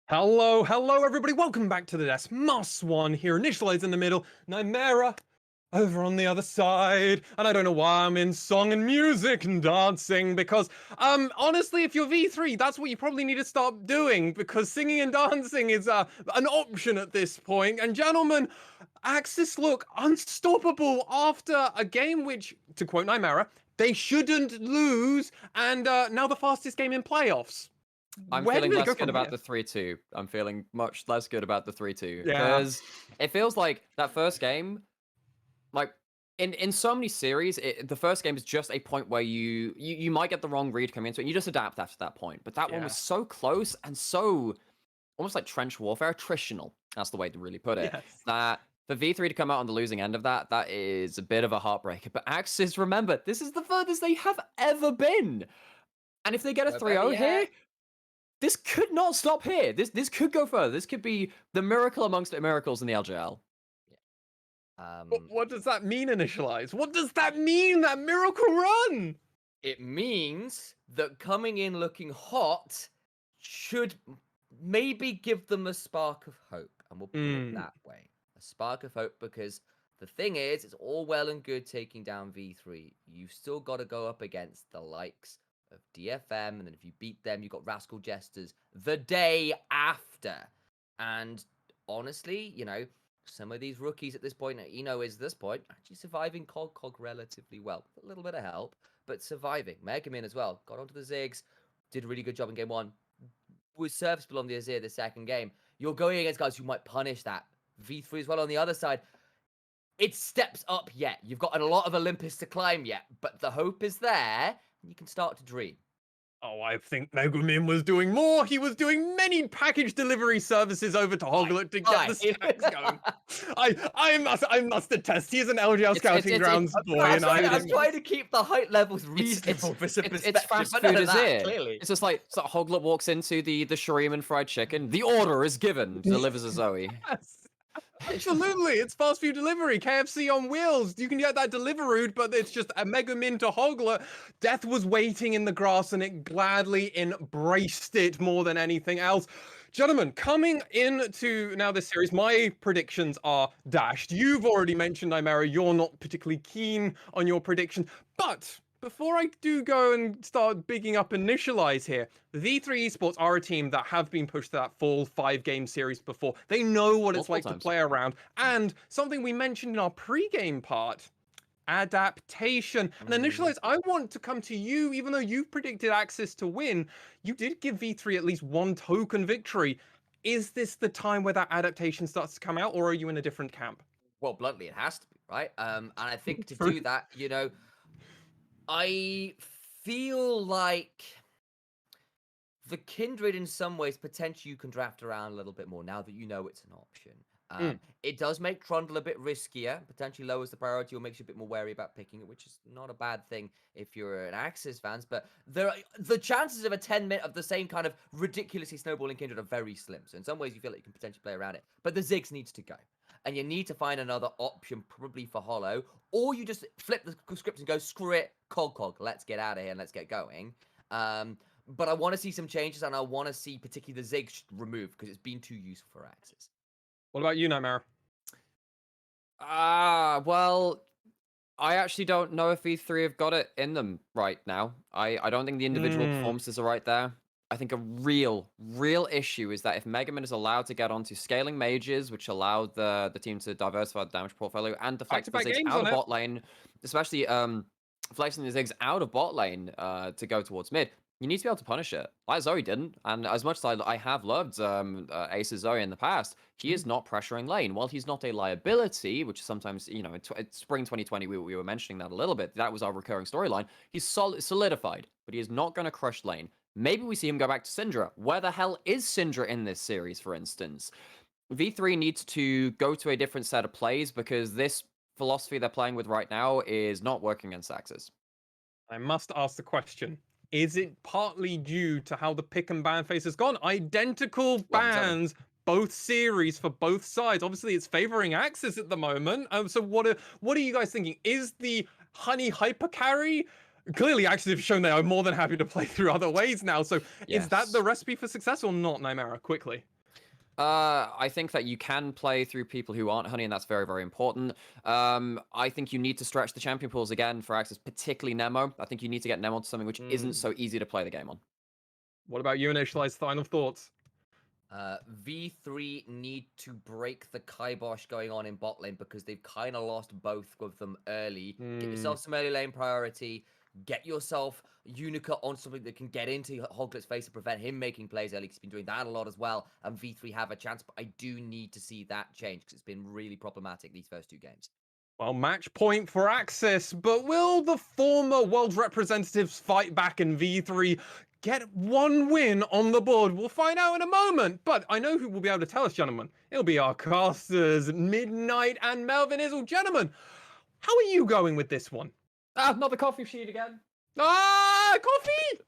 Hello, everybody. Welcome back to the desk. Moss1 here, Initialize in the middle, Nymera over on the other side. And I don't know why I'm in song and music and dancing because, honestly, if you're V3, that's what you probably need to start doing because singing and dancing is an option at this point. And gentlemen, AXIZ look unstoppable after a game which, to quote Nymera, they shouldn't lose, and now the fastest game in playoffs. I'm Where do feeling they less go good from about here? the 3-2. I'm feeling much less good about the 3-2 Yeah. because it feels like that first game, like in so many series, the first game is just a point where you might get the wrong read coming into it, and you just adapt after that point. But that one was so close and so almost like trench warfare, attritional. That's the way to really put it. Yes. That for V3 to come out on the losing end of that, that is a bit of a heartbreaker. But AXIZ, remember, this is the furthest they have ever been. And if they get a 3-0 here, this could not stop here. This could go further. This could be the miracle amongst miracles in the LJL. What does that mean, Initialize? What does that mean, that miracle run? It means that coming in looking hot should maybe give them a spark of hope. And we'll put it that way. A spark of hope, because the thing is, it's all well and good taking down V3. You've still got to go up against the likes of DFM, and then if you beat them, you've got Rascal Jesters the day after. And honestly, you know, some of these rookies at this point, is this point, actually surviving Cog relatively well. A little bit of help, but surviving. Megamin as well, got onto the Ziggs, did a really good job in game one, was serviceable on the Azir the second game. You're going against guys who might punish that. V3 as well on the other side. It steps up yet. You've got a lot of Olympus to climb yet, but the hope is there. You can start to dream. Oh, I think Megumin was doing more. He was doing many package delivery services over to Hoglet to get the stacks going. I must attest, he is an LJL scouting grounds boy, and I'm trying to keep the height levels reasonable for some perspective. It's fast food, is it? Clearly. It's just like so Hoglet walks into the Shreem and fried chicken. The order is given. Delivers a Zoe. Yes. Absolutely, it's fast food delivery, KFC on wheels. You can get that Deliveroo, but it's just a Megamin to Hoglet. Death was waiting in the grass, and it gladly embraced it more than anything else. Gentlemen, coming into now this series, my predictions are dashed. You've already mentioned, Nymera, you're not particularly keen on your prediction, but before I do go and start bigging up Initialize here, V3 Esports are a team that have been pushed to that full 5-game series before. They know what it's like to play around. And something we mentioned in our pre-game part, adaptation. And Initialize, I want to come to you, even though you've predicted AXIZ to win, you did give V3 at least one token victory. Is this the time where that adaptation starts to come out, or are you in a different camp? Well, bluntly, it has to be, right? And I think to do that, I feel like the Kindred in some ways potentially you can draft around a little bit more now that you know it's an option. It does make Trundle a bit riskier, potentially lowers the priority or makes you a bit more wary about picking it, which is not a bad thing if you're an AXIZ fans. But the chances of a 10-minute of the same kind of ridiculously snowballing Kindred are very slim. So in some ways you feel like you can potentially play around it. But the Ziggs needs to go. And you need to find another option, probably for Hollow, or you just flip the script and go, screw it, Cog, let's get out of here and let's get going. But I want to see some changes, and I want to see particularly the Ziggs removed, because it's been too useful for AXIZ. What about you, Nymera? Well, I actually don't know if V3 have got it in them right now. I don't think the individual performances are right there. I think a real issue is that if Megamin is allowed to get onto scaling mages, which allow the team to diversify the damage portfolio and deflect the Ziggs out of bot lane, especially flexing the Ziggs out of bot lane to go towards mid, you need to be able to punish it. Like Zoe didn't, and as much as I have loved AXIZ Zoe in the past, he is not pressuring lane. While he's not a liability, which sometimes, it's spring 2020, we were mentioning that a little bit. That was our recurring storyline. He's solidified, but he is not going to crush lane. Maybe we see him go back to Syndra. Where the hell is Syndra in this series, for instance? V3 needs to go to a different set of plays because this philosophy they're playing with right now is not working against AXIZ. I must ask the question. Is it partly due to how the pick and ban phase has gone? Identical bans, both series for both sides. Obviously, it's favoring AXIZ at the moment. So what are you guys thinking? Is the honey hyper carry? Clearly, AXIZ have shown they are more than happy to play through other ways now. So is that the recipe for success or not, Nymera? Quickly. I think that you can play through people who aren't Honey, and that's very, very important. I think you need to stretch the champion pools again for AXIZ, particularly Nemo. I think you need to get Nemo to something which isn't so easy to play the game on. What about you, Initialize? Final thoughts? V3 need to break the kibosh going on in bot lane because they've kind of lost both of them early. Get yourself some early lane priority. Get yourself Unica on something that can get into Hoglet's face and prevent him making plays early, because he's been doing that a lot as well. And V3 have a chance, but I do need to see that change because it's been really problematic these first 2 games. Well, match point for AXIZ, but will the former world representatives fight back in V3 get 1 win on the board? We'll find out in a moment, but I know who will be able to tell us, gentlemen. It'll be our casters, Midnight and Melvin Izzle. Gentlemen, how are you going with this one? Not the coffee sheet again. Coffee!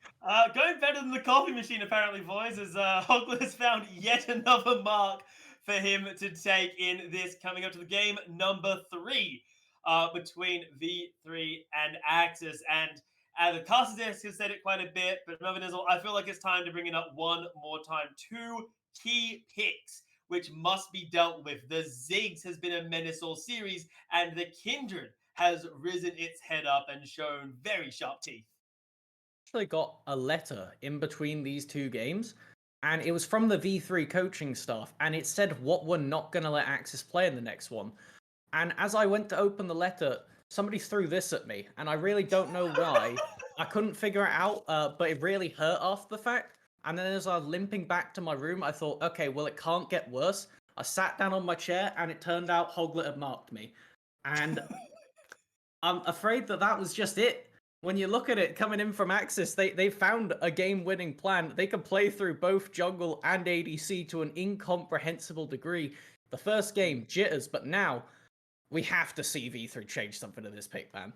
Going better than the coffee machine, apparently, boys, as Hoglet has found yet another mark for him to take in this coming up to the game number 3 between V3 and AXIZ. And the casters desk has said it quite a bit, but Melvin Izzle, I feel like it's time to bring it up one more time. 2 key picks which must be dealt with. The Ziggs has been a menace all series, and the Kindred has risen its head up and shown very sharp teeth. Actually got a letter in between these 2 games, and it was from the V3 coaching staff, and it said what we're not going to let AXIZ play in the next one. And as I went to open the letter, somebody threw this at me, and I really don't know why. I couldn't figure it out, but it really hurt after the fact. And then as I was limping back to my room, I thought, okay, well, it can't get worse. I sat down on my chair, and it turned out Hoglet had marked me. And I'm afraid that that was just it. When you look at it coming in from AXIZ, they found a game-winning plan. They can play through both jungle and ADC to an incomprehensible degree. The first game, jitters, but now we have to see V3 change something to this pick, man.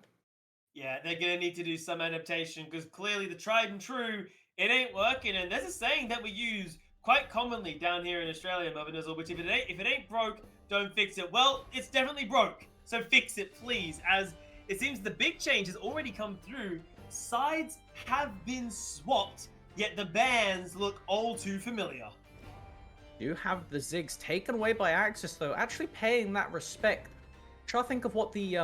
Yeah, they're going to need to do some adaptation because clearly the tried and true, it ain't working. And there's a saying that we use quite commonly down here in Australia, Melvin Izzle, which if it ain't broke, don't fix it. Well, it's definitely broke, so fix it, please, as it seems the big change has already come through. Sides have been swapped, yet the bans look all too familiar. You have the Ziggs taken away by AXIZ, though, actually paying that respect. Try to think of what the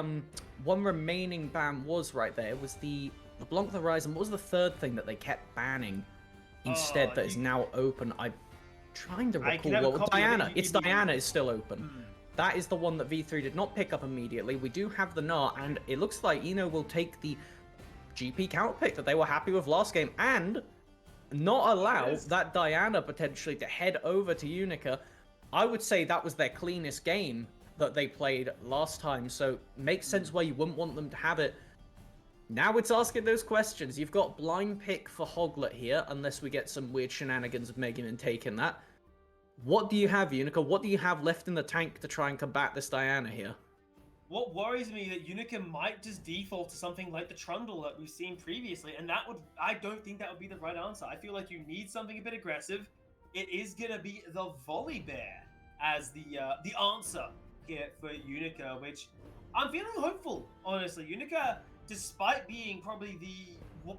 one remaining ban was right there. It was the Blanc the Horizon. What was the third thing that they kept banning instead that is now open? I'm trying to recall. What Diana. It's Diana is still open. That is the one that V3 did not pick up immediately. We do have the Gnar, and it looks like Eno will take the GP counter pick that they were happy with last game, and not allow that Diana potentially to head over to Unica. I would say that was their cleanest game that they played last time, so makes sense why you wouldn't want them to have it. Now it's asking those questions. You've got blind pick for Hoglet here, unless we get some weird shenanigans of Megaman taking that. What do you have, Unica? What do you have left in the tank to try and combat this Diana here? What worries me that Unica might just default to something like the Trundle that we've seen previously, and I don't think that would be the right answer. I feel like you need something a bit aggressive. It is gonna be the Volley Bear as the answer here for Unica, which I'm feeling hopeful, honestly. Unica, despite being probably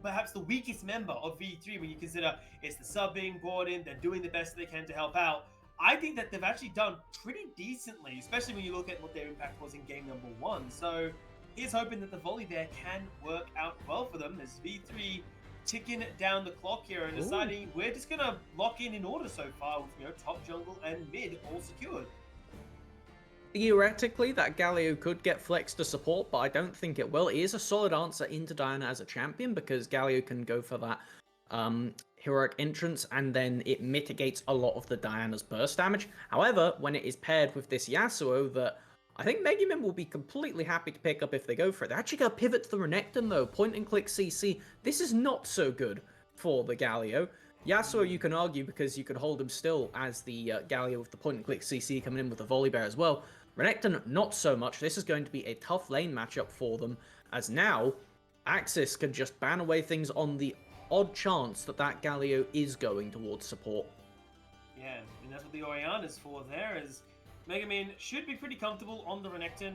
perhaps the weakest member of V3 when you consider it's the sub being brought in, they're doing the best they can to help out. I think that they've actually done pretty decently, especially when you look at what their impact was in game number 1. So here's hoping that the Volley Bear can work out well for them as V3 ticking down the clock here and deciding we're just gonna lock in order so far with top jungle and mid all secured. Theoretically, that Galio could get flexed to support, but I don't think it will. It is a solid answer into Diana as a champion because Galio can go for that heroic entrance, and then it mitigates a lot of the Diana's burst damage. However, when it is paired with this Yasuo that I think Megaman will be completely happy to pick up if they go for it. They're actually going to pivot to the Renekton though, point and click CC. This is not so good for the Galio. Yasuo you can argue because you could hold him still as the Galio with the point and click CC coming in with the Volley Bear as well. Renekton, not so much. This is going to be a tough lane matchup for them, as now AXIZ can just ban away things on the odd chance that that Galio is going towards support. Yeah, and that's what the Oriana's for there, is Megaman should be pretty comfortable on the Renekton.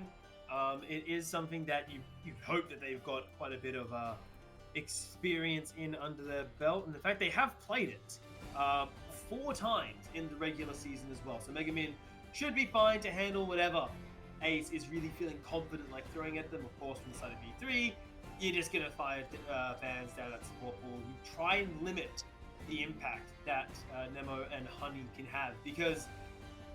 It is something that you hope that they've got quite a bit of experience in under their belt, and the fact they have played it 4 times in the regular season as well. So Megamin should be fine to handle whatever Ace is really feeling confident like throwing at them. Of course, from the side of V3, you're just going to fire bans down at support pool. You try and limit the impact that Nemo and Honey can have, because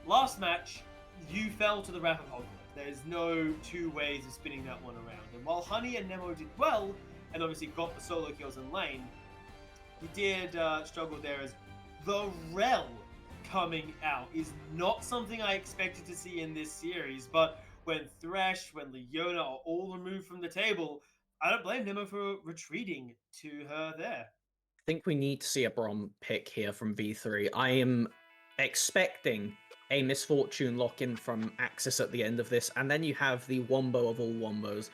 last match, you fell to the wrath of Hogwarts. There's no two ways of spinning that one around. And while Honey and Nemo did well, and obviously got the solo kills in lane, he did struggle there, as the Rel coming out is not something I expected to see in this series. But when Thresh, when Leona are all removed from the table, I don't blame Nemo for retreating to her there. I think we need to see a Brom pick here from V3. I am expecting a Misfortune lock-in from AXIZ at the end of this, and then you have the wombo of all wombos.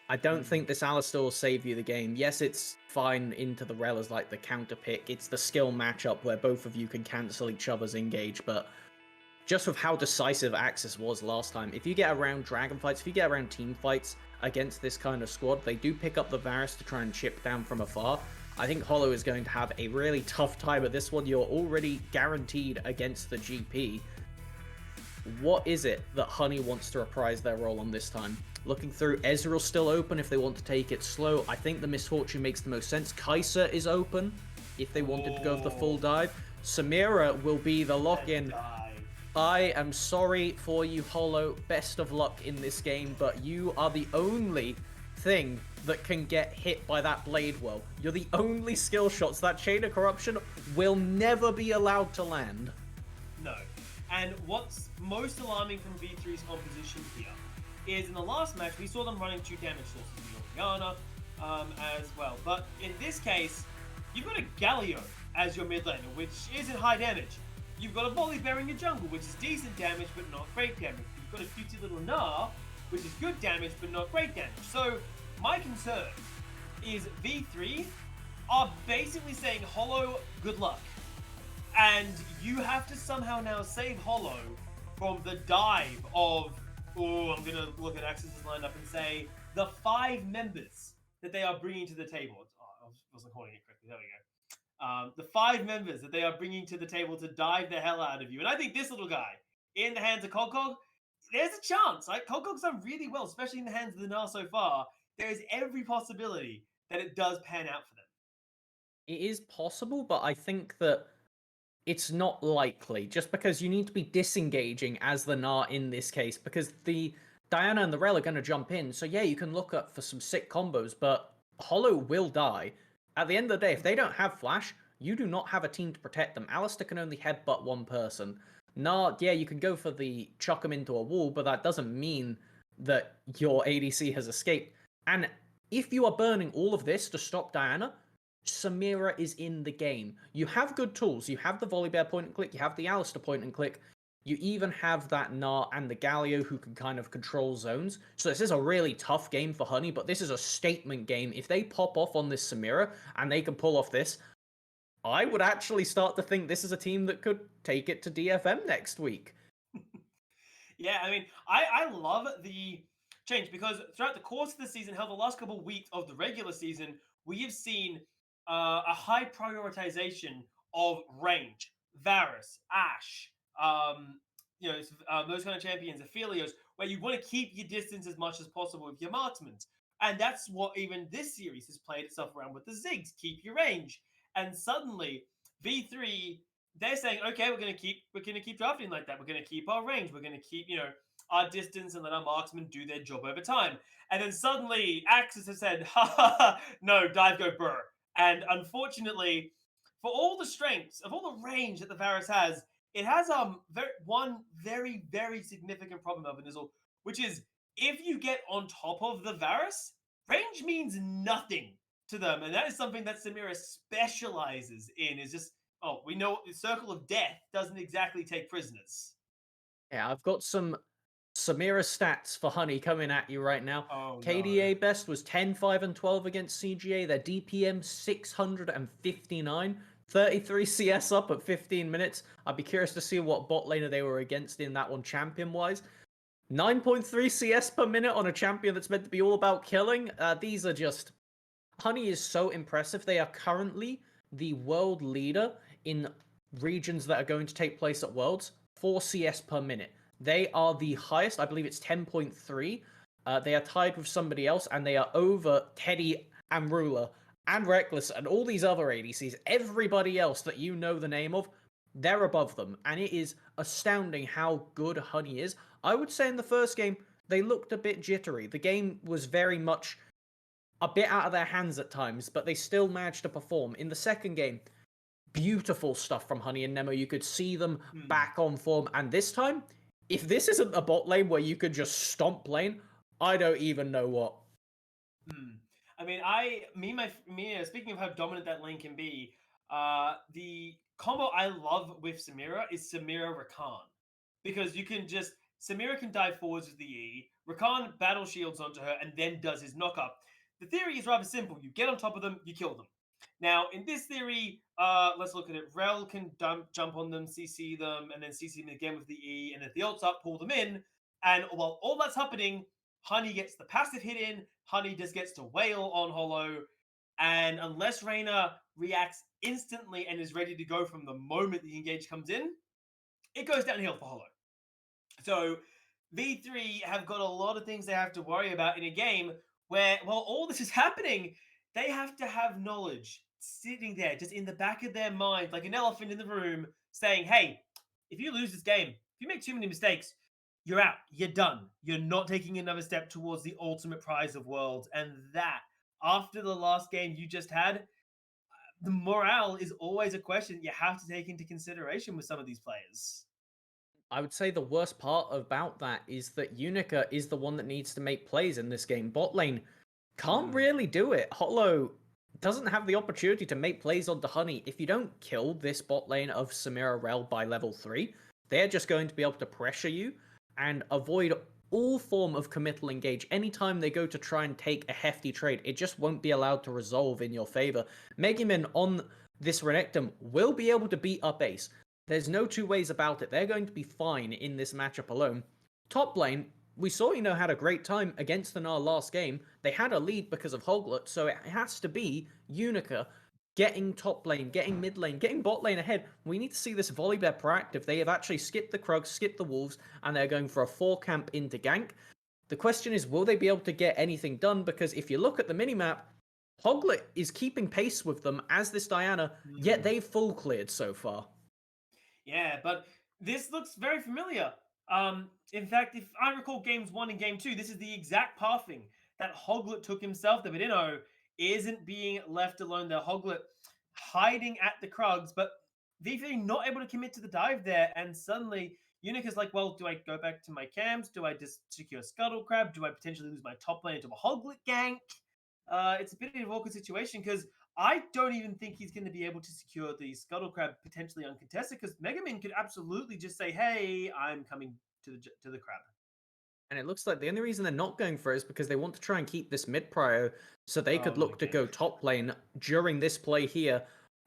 I don't think this Alistar will save you the game. Yes, it's fine into the Rel as like the counter pick. It's the skill matchup where both of you can cancel each other's engage, but just with how decisive AXIZ was last time, if you get around dragon fights, if you get around team fights against this kind of squad, they do pick up the Varus to try and chip down from afar. I think Hollow is going to have a really tough time at this one. You're already guaranteed against the GP. What is it that Honey wants to reprise their role on this time? Looking through, Ezreal's still open if they want to take it slow. I think the Misfortune makes the most sense. Kai'Sa is open if they wanted to go for the full dive. Samira will be the lock-in. I am sorry for you, Hollow. Best of luck in this game, but you are the only thing that can get hit by that blade well. You're the only skill shots. That Chain of Corruption will never be allowed to land. No. And what's most alarming from V3's composition here is in the last match, we saw them running 2 damage sources, Liliana as well. But in this case, you've got a Galio as your mid laner, which isn't high damage. You've got a Volibear in your jungle, which is decent damage, but not great damage. You've got a cutesy little Gnar, which is good damage, but not great damage. So my concern is V3 are basically saying, Hollow, good luck. And you have to somehow now save Hollow from the dive of, oh, I'm going to look at AXIZ's lineup and say, the 5 members that they are bringing to the table. Oh, I wasn't calling it correctly. There we go. The 5 members that they are bringing to the table to dive the hell out of you. And I think this little guy, in the hands of Cogcog, there's a chance. Right? Cogcog's done really well, especially in the hands of the Gnar so far. There is every possibility that it does pan out for them. It is possible, but I think that it's not likely, just because you need to be disengaging as the Gnar in this case, because the Diana and the Rel are going to jump in. So yeah, you can look up for some sick combos, but Hollow will die. At the end of the day, if they don't have Flash, you do not have a team to protect them. Alistar can only headbutt one person. Gnar, yeah, you can go for the chuck them into a wall, but that doesn't mean that your ADC has escaped. And if you are burning all of this to stop Diana, Samira is in the game. You have good tools. You have the Volibear point and click. You have the Alistar point and click. You even have that Gnar and the Galio who can kind of control zones. So this is a really tough game for Honey, but this is a statement game. If they pop off on this Samira and they can pull off this, I would actually start to think this is a team that could take it to DFM next week. Yeah, I mean, I love the change, because throughout the course of the season, how the last couple of weeks of the regular season, we have seen a high prioritization of range, Varus, Ashe, those kind of champions, Aphelios, where you want to keep your distance as much as possible with your marksmen. And that's what even this series has played itself around with the Ziggs, keep your range. And suddenly, V3, they're saying, okay, we're gonna keep drafting like that. We're gonna keep our range. We're gonna keep, our distance and let our marksmen do their job over time. And then suddenly, AXIZ has said, ha ha ha, no, dive go burr. And unfortunately, for all the strengths of all the range that the Varus has, it has one very, very significant problem, Elvinizzle, which is if you get on top of the Varus, range means nothing to them. And that is something that Samira specializes in, is just, we know the Circle of Death doesn't exactly take prisoners. Yeah, I've got some Samira stats for Honey coming at you right now. Oh, KDA best was 10, 5, and 12 against CGA. Their DPM 659. 33 CS up at 15 minutes. I'd be curious to see what bot laner they were against in that one champion-wise. 9.3 CS per minute on a champion that's meant to be all about killing. These are just... Honey is so impressive. They are currently the world leader in regions that are going to take place at Worlds, 4 CS per minute. They are the highest, I believe it's 10.3. They are tied with somebody else, and they are over Teddy and Ruler and Reckless and all these other ADCs. Everybody else that you know the name of, they're above them. And it is astounding how good Honey is. I would say in the first game, they looked a bit jittery. The game was very much a bit out of their hands at times, but they still managed to perform. In the second game, beautiful stuff from Honey and Nemo. You could see them back on form. And this time, if this isn't a bot lane where you could just stomp lane, I don't even know what. I mean, speaking of how dominant that lane can be, the combo I love with Samira is Samira Rakan. Because you can just, Samira can dive forwards with the E, Rakan battle shields onto her, and then does his knock up. The theory is rather simple. You get on top of them, you kill them. Now, in this theory, let's look at it. Rel can jump on them, CC them, and then CC them again with the E, and if the ult's up, pull them in. And while all that's happening, Honey gets the passive hit in, Honey just gets to wail on Hollow, and unless Reyna reacts instantly and is ready to go from the moment the engage comes in, it goes downhill for Hollow. So V3 have got a lot of things they have to worry about in a game where, while all this is happening, they have to have knowledge sitting there just in the back of their mind, like an elephant in the room, saying, hey, if you lose this game, if you make too many mistakes, you're out. You're done. You're not taking another step towards the ultimate prize of Worlds. And that, after the last game you just had, the morale is always a question you have to take into consideration with some of these players. I would say the worst part about that is that Unica is the one that needs to make plays in this game. Bot lane can't really do it. Hollow doesn't have the opportunity to make plays onto Honey. If you don't kill this bot lane of Samira Rel by level 3, they're just going to be able to pressure you and avoid all form of committal engage. Anytime they go to try and take a hefty trade, it just won't be allowed to resolve in your favor. Megumin on this Renekton will be able to beat up Ace. There's no two ways about it. They're going to be fine in this matchup alone. Top lane, we saw had a great time against the Gnar last game. They had a lead because of Hoglet, so it has to be Unica getting top lane, getting mid lane, getting bot lane ahead. We need to see this Volibear proactive. They have actually skipped the Krugs, skipped the Wolves, and they're going for a 4-camp into gank. The question is, will they be able to get anything done? Because if you look at the minimap, Hoglet is keeping pace with them as this Diana, yet they've full cleared so far. Yeah, but this looks very familiar. In fact, if I recall games 1 and game 2, this is the exact pathing that Hoglet took himself. The Bedino isn't being left alone there. Hoglet hiding at the Krugs, but V3 not able to commit to the dive there. And suddenly, Unica's like, well, do I go back to my camps? Do I just secure Scuttle Crab? Do I potentially lose my top lane into a Hoglet gank? It's a bit of an awkward situation because I don't even think he's going to be able to secure the Scuttle Crab potentially uncontested because Megumin could absolutely just say, hey, I'm coming to the crab. And it looks like the only reason they're not going for it is because they want to try and keep this mid prio so they could look to go top lane during this play here.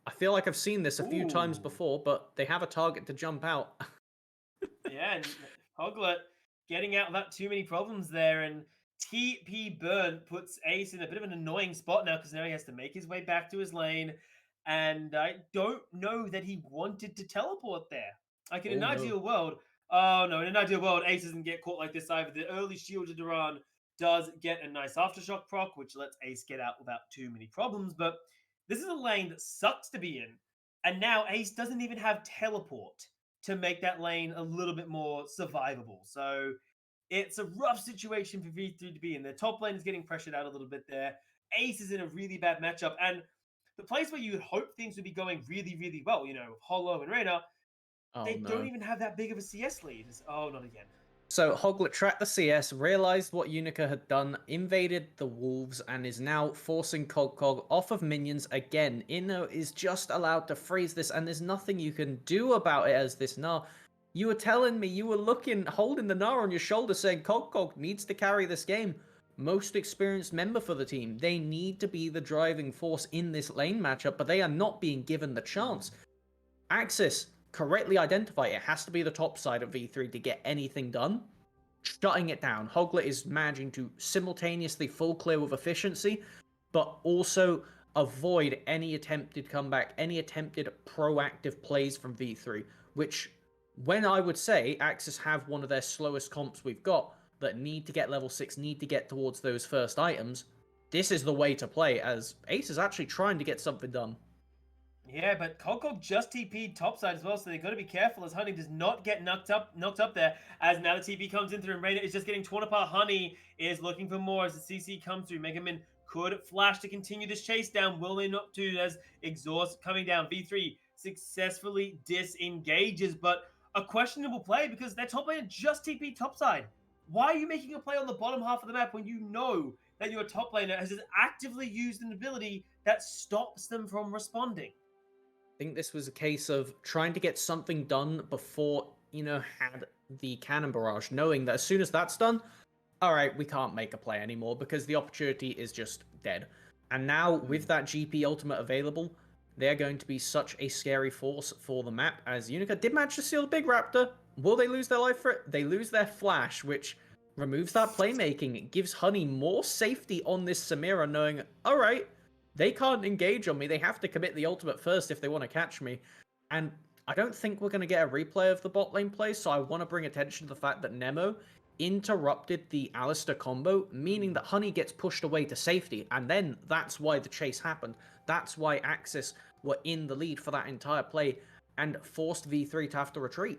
I feel like I've seen this a few times before, but they have a target to jump out. Yeah, and Hoglet getting out without too many problems there, and TP Burn puts Ace in a bit of an annoying spot now because now he has to make his way back to his lane, and I don't know that he wanted to teleport there. Like in an ideal world, in an ideal world, Ace doesn't get caught like this either. The early shield of Duran does get a nice aftershock proc, which lets Ace get out without too many problems, but this is a lane that sucks to be in, and now Ace doesn't even have teleport to make that lane a little bit more survivable. So it's a rough situation for V3 to be in. Their top lane is getting pressured out a little bit there. Ace is in a really bad matchup, and the place where you would hope things would be going really, really well, with Hollow and Reyna, they don't even have that big of a CS lead. Not again. So Hoglet tracked the CS, realized what Unica had done, invaded the Wolves, and is now forcing Cog off of minions again. Inno is just allowed to freeze this, and there's nothing you can do about it as this Gnar. You were telling me, you were holding the Gnar on your shoulder saying Cog needs to carry this game. Most experienced member for the team. They need to be the driving force in this lane matchup, but they are not being given the chance. AXIZ correctly identify it has to be the top side of V3 to get anything done. Shutting it down. Hoglet is managing to simultaneously full clear with efficiency, but also avoid any attempted comeback, any attempted proactive plays from V3, which, when I would say AXIZ have one of their slowest comps we've got that need to get level 6, need to get towards those first items, this is the way to play, as Ace is actually trying to get something done. Yeah, but Kokok just TP'd topside as well, so they've got to be careful as Honey does not get knocked up there. As now the TP comes in through and Reyna is just getting torn apart. Honey is looking for more as the CC comes through. Mega Man could flash to continue this chase down. Will they not do as exhaust coming down? V3 successfully disengages, but a questionable play because their top laner just TP topside. Why are you making a play on the bottom half of the map when you know that your top laner has actively used an ability that stops them from responding? I think this was a case of trying to get something done before, had the cannon barrage, knowing that as soon as that's done, all right, we can't make a play anymore because the opportunity is just dead. And now, with that GP ultimate available, they're going to be such a scary force for the map, as Unica did manage to steal the Big Raptor. Will they lose their life for it? They lose their flash, which removes that playmaking. It gives Honey more safety on this Samira, knowing, all right, they can't engage on me. They have to commit the ultimate first if they want to catch me. And I don't think we're going to get a replay of the bot lane play, so I want to bring attention to the fact that Nemo interrupted the Alistair combo, meaning that Honey gets pushed away to safety, and then that's why the chase happened. That's why AXIZ were in the lead for that entire play and forced V3 to have to retreat.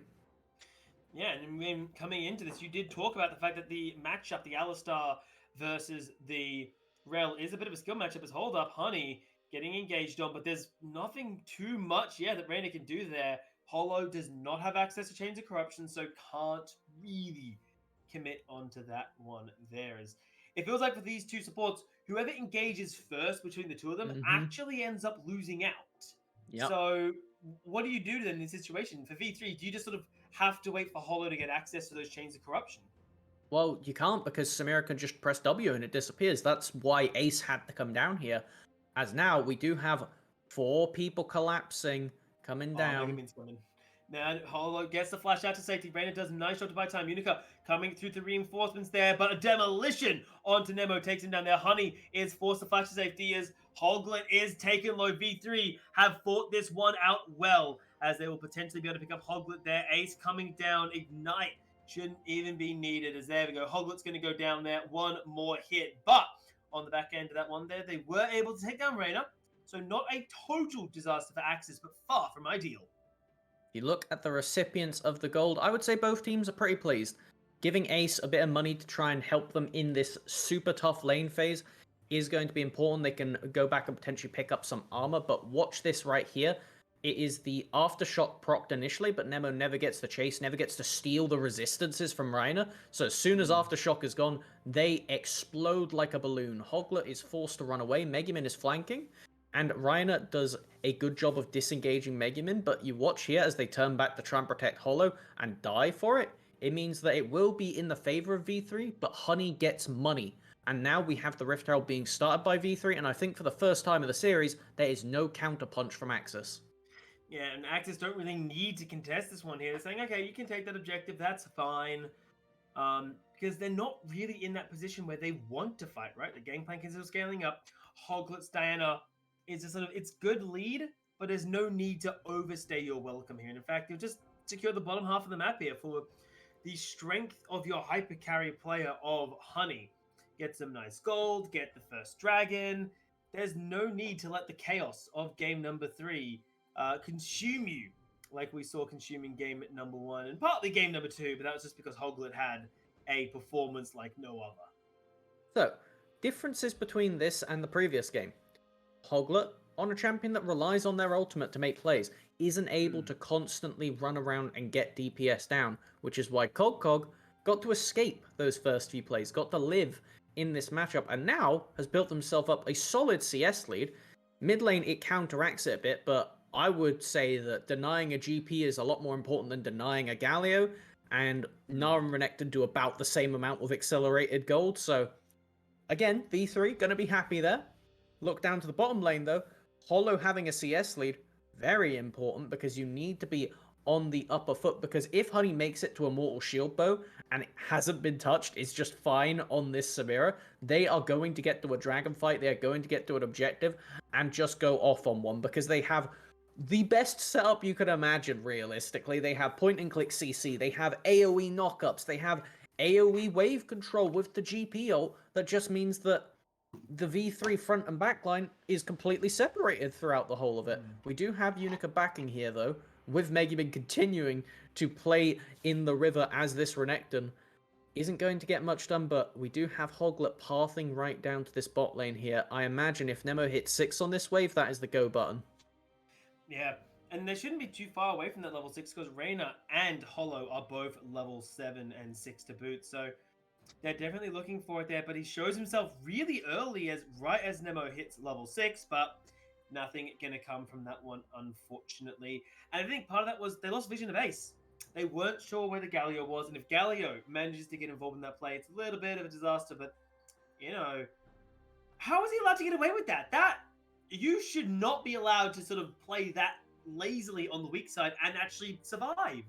Yeah, and when coming into this, you did talk about the fact that the matchup, the Alistar versus the Rel, is a bit of a skill matchup. As Hold Up, Honey getting engaged on, but there's nothing too much, that Reyna can do there. Hollow does not have access to Chains of Corruption, so can't really commit onto that one there. As it feels like for these two supports, whoever engages first between the two of them actually ends up losing out. Yep. So what do you do then in this situation? For V3, do you just sort of have to wait for Hollow to get access to those Chains of Corruption? Well, you can't, because Samira can just press W and it disappears. That's why Ace had to come down here. As now, we do have 4 people collapsing, coming down. Megamin's coming. Now, Hollow gets the flash out to safety. Reyna does a nice job to buy time. Unica coming through the reinforcements there, but a demolition onto Nemo takes him down there. Honey is forced to flash to safety as Hoglet is taken low. V3 have fought this one out well, as they will potentially be able to pick up Hoglet there. Ace coming down. Ignite shouldn't even be needed, as there we go. Hoglet's going to go down there. One more hit, but on the back end of that one there, they were able to take down Reyna. So not a total disaster for AXIZ, but far from ideal. You look at the recipients of the gold, I would say both teams are pretty pleased. Giving Ace a bit of money to try and help them in this super tough lane phase is going to be important. They can go back and potentially pick up some armor, but watch this right here. It is the Aftershock procced initially, but Nemo never gets the chase, never gets to steal the resistances from Reyna. So as soon as Aftershock is gone, they explode like a balloon. Hoglet is forced to run away, Megumin is flanking, and Reyna does a good job of disengaging Megumin, but you watch here as they turn back to try and protect Hollow and die for it. It means that it will be in the favor of V3, but Honey gets money. And now we have the Rift Herald being started by V3, and I think for the first time in the series, there is no counterpunch from AXIZ. Yeah, and AXIZ don't really need to contest this one here. They're saying, okay, you can take that objective, that's fine. Because they're not really in that position where they want to fight, right? The gangplank is still scaling up. Hoglet's Diana is a sort of, it's good lead, but there's no need to overstay your welcome here. And in fact, you'll just secure the bottom half of the map here for the strength of your hyper carry player of Honey. Get some nice gold, get the first dragon. There's no need to let the chaos of game number 3 consume you like we saw consuming game number 1 and partly game number 2, but that was just because Hoglet had a performance like no other. So, differences between this and the previous game. Hoglet, on a champion that relies on their ultimate to make plays, isn't able to constantly run around and get DPS down, which is why Cog got to escape those first few plays, got to live in this matchup, and now has built himself up a solid CS lead. Mid lane, it counteracts it a bit, but I would say that denying a GP is a lot more important than denying a Galio, and Nara and Renekton do about the same amount of accelerated gold, so again, V3 gonna be happy there. Look down to the bottom lane though, Hollow having a CS lead, very important, because you need to be on the upper foot, because if Honey makes it to a Mortal Shield Bow and it hasn't been touched, it's just fine on this Samira, they are going to get to a dragon fight, they are going to get to an objective and just go off on one, because they have the best setup you could imagine, realistically. They have point and click CC, they have AoE knockups, they have AoE wave control with the GP ult that just means that the V3 front and back line is completely separated throughout the whole of it. We do have Unica backing here, though, with Megumin continuing to play in the river as this Renekton isn't going to get much done, but we do have Hoglet pathing right down to this bot lane here. I imagine if Nemo hits 6 on this wave, that is the go button. Yeah, and they shouldn't be too far away from that level 6 because Reyna and Hollow are both level 7 and 6 to boot, so they're definitely looking for it there, but he shows himself really early, right as Nemo hits level 6, but nothing gonna come from that one, unfortunately. And I think part of that was they lost vision of Ace. They weren't sure where the Galio was, and if Galio manages to get involved in that play, it's a little bit of a disaster, but, you know, how is he allowed to get away with that? You should not be allowed to sort of play that lazily on the weak side and actually survive.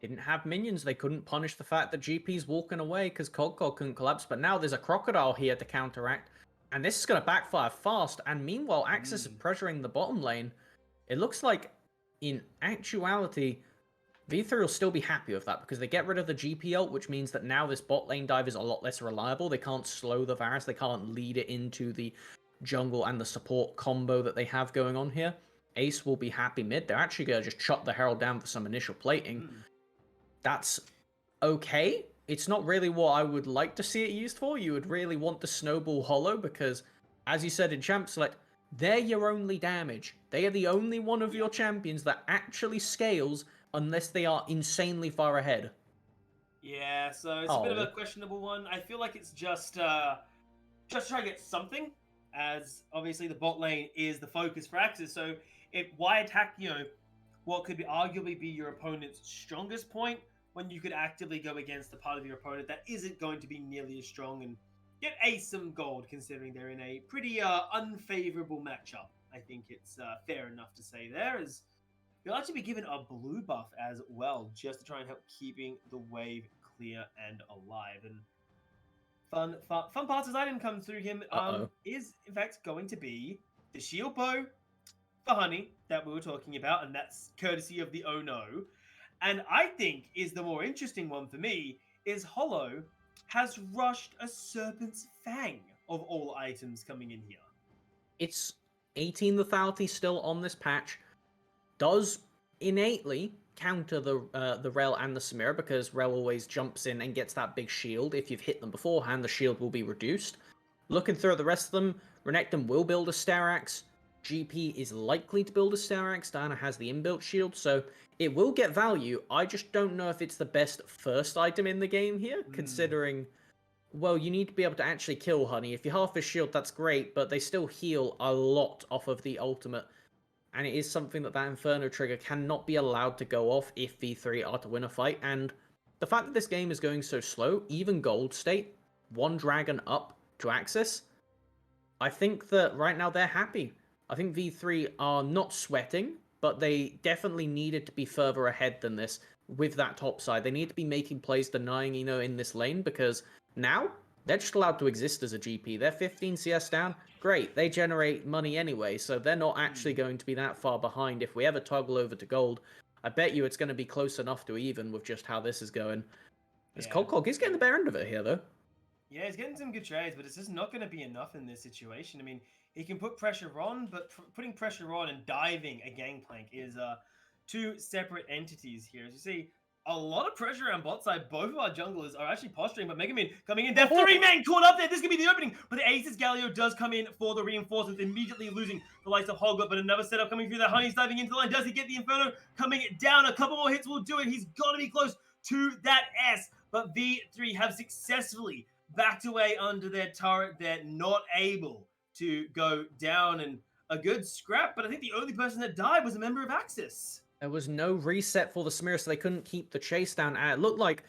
Didn't have minions, they couldn't punish the fact that GP's walking away because Cogcog couldn't collapse, but now there's a Crocodile here to counteract, and this is going to backfire fast, and meanwhile AXIZ is pressuring the bottom lane. It looks like, in actuality, V3 will still be happy with that, because they get rid of the GP ult, which means that now this bot lane dive is a lot less reliable. They can't slow the Varus, they can't lead it into the jungle and the support combo that they have going on here. Ace will be happy mid. They're actually going to just chop the Herald down for some initial plating. That's okay. It's not really what I would like to see it used for. You would really want to snowball Hollow because, as you said in Champ Select, they're your only damage. They are the only one of your champions that actually scales unless they are insanely far ahead. Yeah, so it's a bit of a questionable one. I feel like it's just try to get something, as obviously the bot lane is the focus for AXIZ. So why attack, what could arguably be your opponent's strongest point when you could actively go against the part of your opponent that isn't going to be nearly as strong and get Ace some gold, considering they're in a pretty unfavorable matchup. I think it's fair enough to say there, as you'll actually be given a blue buff as well, just to try and help keeping the wave clear and alive. And fun parts as item comes through him is in fact going to be the shield bow for Honey that we were talking about, and that's courtesy of the Oh No. And I think is the more interesting one for me is Hollow has rushed a Serpent's Fang of all items coming in here. It's 18 lethality still on this patch. Does innately counter the Rel and the Samira, because Rel always jumps in and gets that big shield. If you've hit them beforehand, the shield will be reduced. Looking through at the rest of them, Renekton will build a Starax. GP is likely to build a Starax. Diana has the inbuilt shield, so it will get value. I just don't know if it's the best first item in the game here, considering, well, you need to be able to actually kill Honey. If you half his shield, that's great, but they still heal a lot off of the ultimate. And it is something that Inferno trigger cannot be allowed to go off if V3 are to win a fight. And the fact that this game is going so slow, even Gold State, one dragon up to AXIZ, I think that right now they're happy. I think V3 are not sweating, but they definitely needed to be further ahead than this with that top side. They need to be making plays denying in this lane, because now they're just allowed to exist as a GP. They're 15 CS down. Great, they generate money anyway, so they're not actually going to be that far behind. If we ever toggle over to gold, I bet you it's going to be close enough to even with just how this is going. This Cog is getting the better end of it here, though. Yeah, he's getting some good trades, but it's just not going to be enough in this situation. I mean, he can put pressure on, but putting pressure on and diving a gangplank is two separate entities here. As you see, a lot of pressure on bot side. Both of our junglers are actually posturing, but Megumin coming in. They're 3 men caught up there. This could be the opening, but the AXIZ Galio does come in for the reinforcements, immediately losing the likes of Hoglet, but another setup coming through. The Honey's diving into the line. Does he get the Inferno coming down? A couple more hits will do it. He's got to be close to that S, but V3 have successfully backed away under their turret. They're not able to go down, and a good scrap, but I think the only person that died was a member of AXIZ. There was no reset for the Samira, so they couldn't keep the chase down. And it looked like,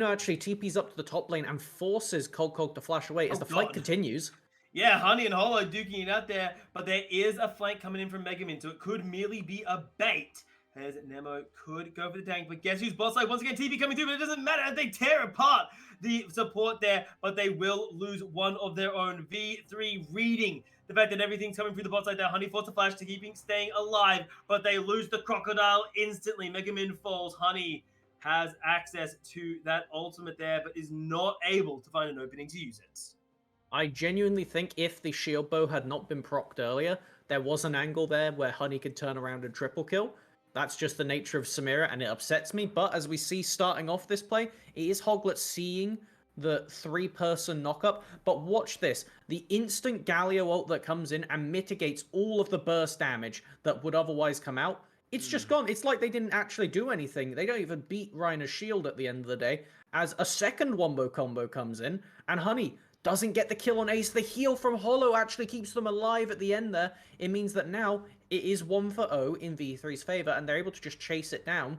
actually TP's up to the top lane and forces Cog to flash away as the fight continues. Yeah, Honey and Hollow duking it out there, but there is a flank coming in from Megumin, so it could merely be a bait as Nemo could go for the tank. But guess who's bot side? Once again, TP coming through, but it doesn't matter. They tear apart the support there, but they will lose one of their own. V3 reading the fact that everything's coming through the bot side there. Honey forced a flash to keep staying alive, but they lose the crocodile instantly. Mega Min falls. Honey has access to that ultimate there, but is not able to find an opening to use it. I genuinely think if the shield bow had not been procced earlier, there was an angle there where Honey could turn around and triple kill. That's just the nature of Samira, and it upsets me. But as we see starting off this play, it is Hoglet seeing the 3-person knockup. But watch this. The instant Galio ult that comes in and mitigates all of the burst damage that would otherwise come out, it's just gone. It's like they didn't actually do anything. They don't even beat Reiner's shield at the end of the day, as a second wombo combo comes in, and Honey doesn't get the kill on Ace. The heal from Hollow actually keeps them alive at the end there. It means that now it is 1-0 in V3's favor, and they're able to just chase it down.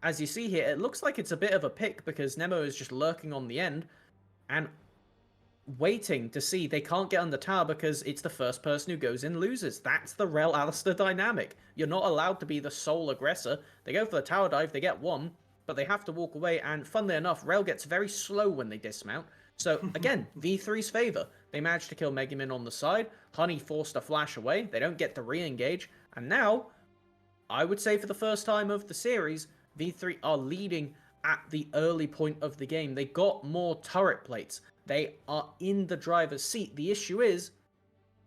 As you see here, it looks like it's a bit of a pick because Nemo is just lurking on the end and waiting to see. They can't get on the tower because it's the first person who goes in loses. That's the Rel Alistair dynamic. You're not allowed to be the sole aggressor. They go for the tower dive, they get one, but they have to walk away, and funnily enough, Rel gets very slow when they dismount. So, again, V3's favor. They managed to kill Megumin on the side. Honey forced a flash away. They don't get to re-engage. And now, I would say for the first time of the series, V3 are leading at the early point of the game. They got more turret plates. They are in the driver's seat. The issue is,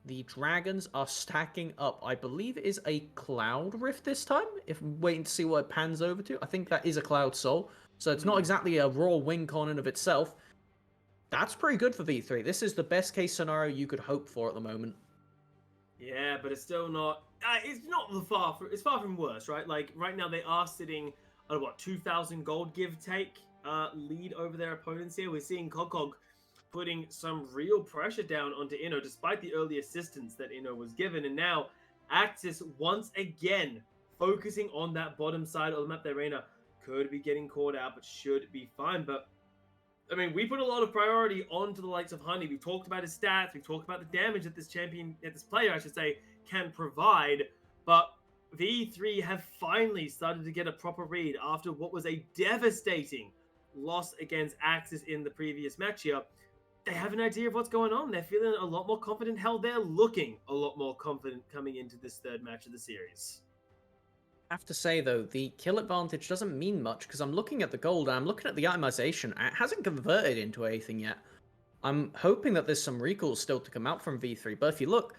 the dragons are stacking up. I believe it is a Cloud Rift this time. If I'm waiting to see what it pans over to. I think that is a Cloud Soul. So it's not exactly a raw win con in and of itself. That's pretty good for V3. This is the best case scenario you could hope for at the moment. Yeah, but it's still not. It's not far. It's far from worse, right? Like right now, they are sitting at what 2,000 gold give take lead over their opponents here. We're seeing Kokog putting some real pressure down onto Inno, despite the early assistance that Inno was given, and now AXIZ once again focusing on that bottom side of the map. Their Reyna could be getting caught out, but should be fine. But I mean, we put a lot of priority onto the likes of Honey. We talked about his stats. We talked about the damage that this player, I should say, can provide. But V3 have finally started to get a proper read after what was a devastating loss against AXIZ in the previous match here. They have an idea of what's going on. They're feeling a lot more confident. Hell, they're looking a lot more confident coming into this third match of the series. I have to say, though, the kill advantage doesn't mean much, because I'm looking at the gold, and I'm looking at the itemization. It hasn't converted into anything yet. I'm hoping that there's some recalls still to come out from V3, but if you look,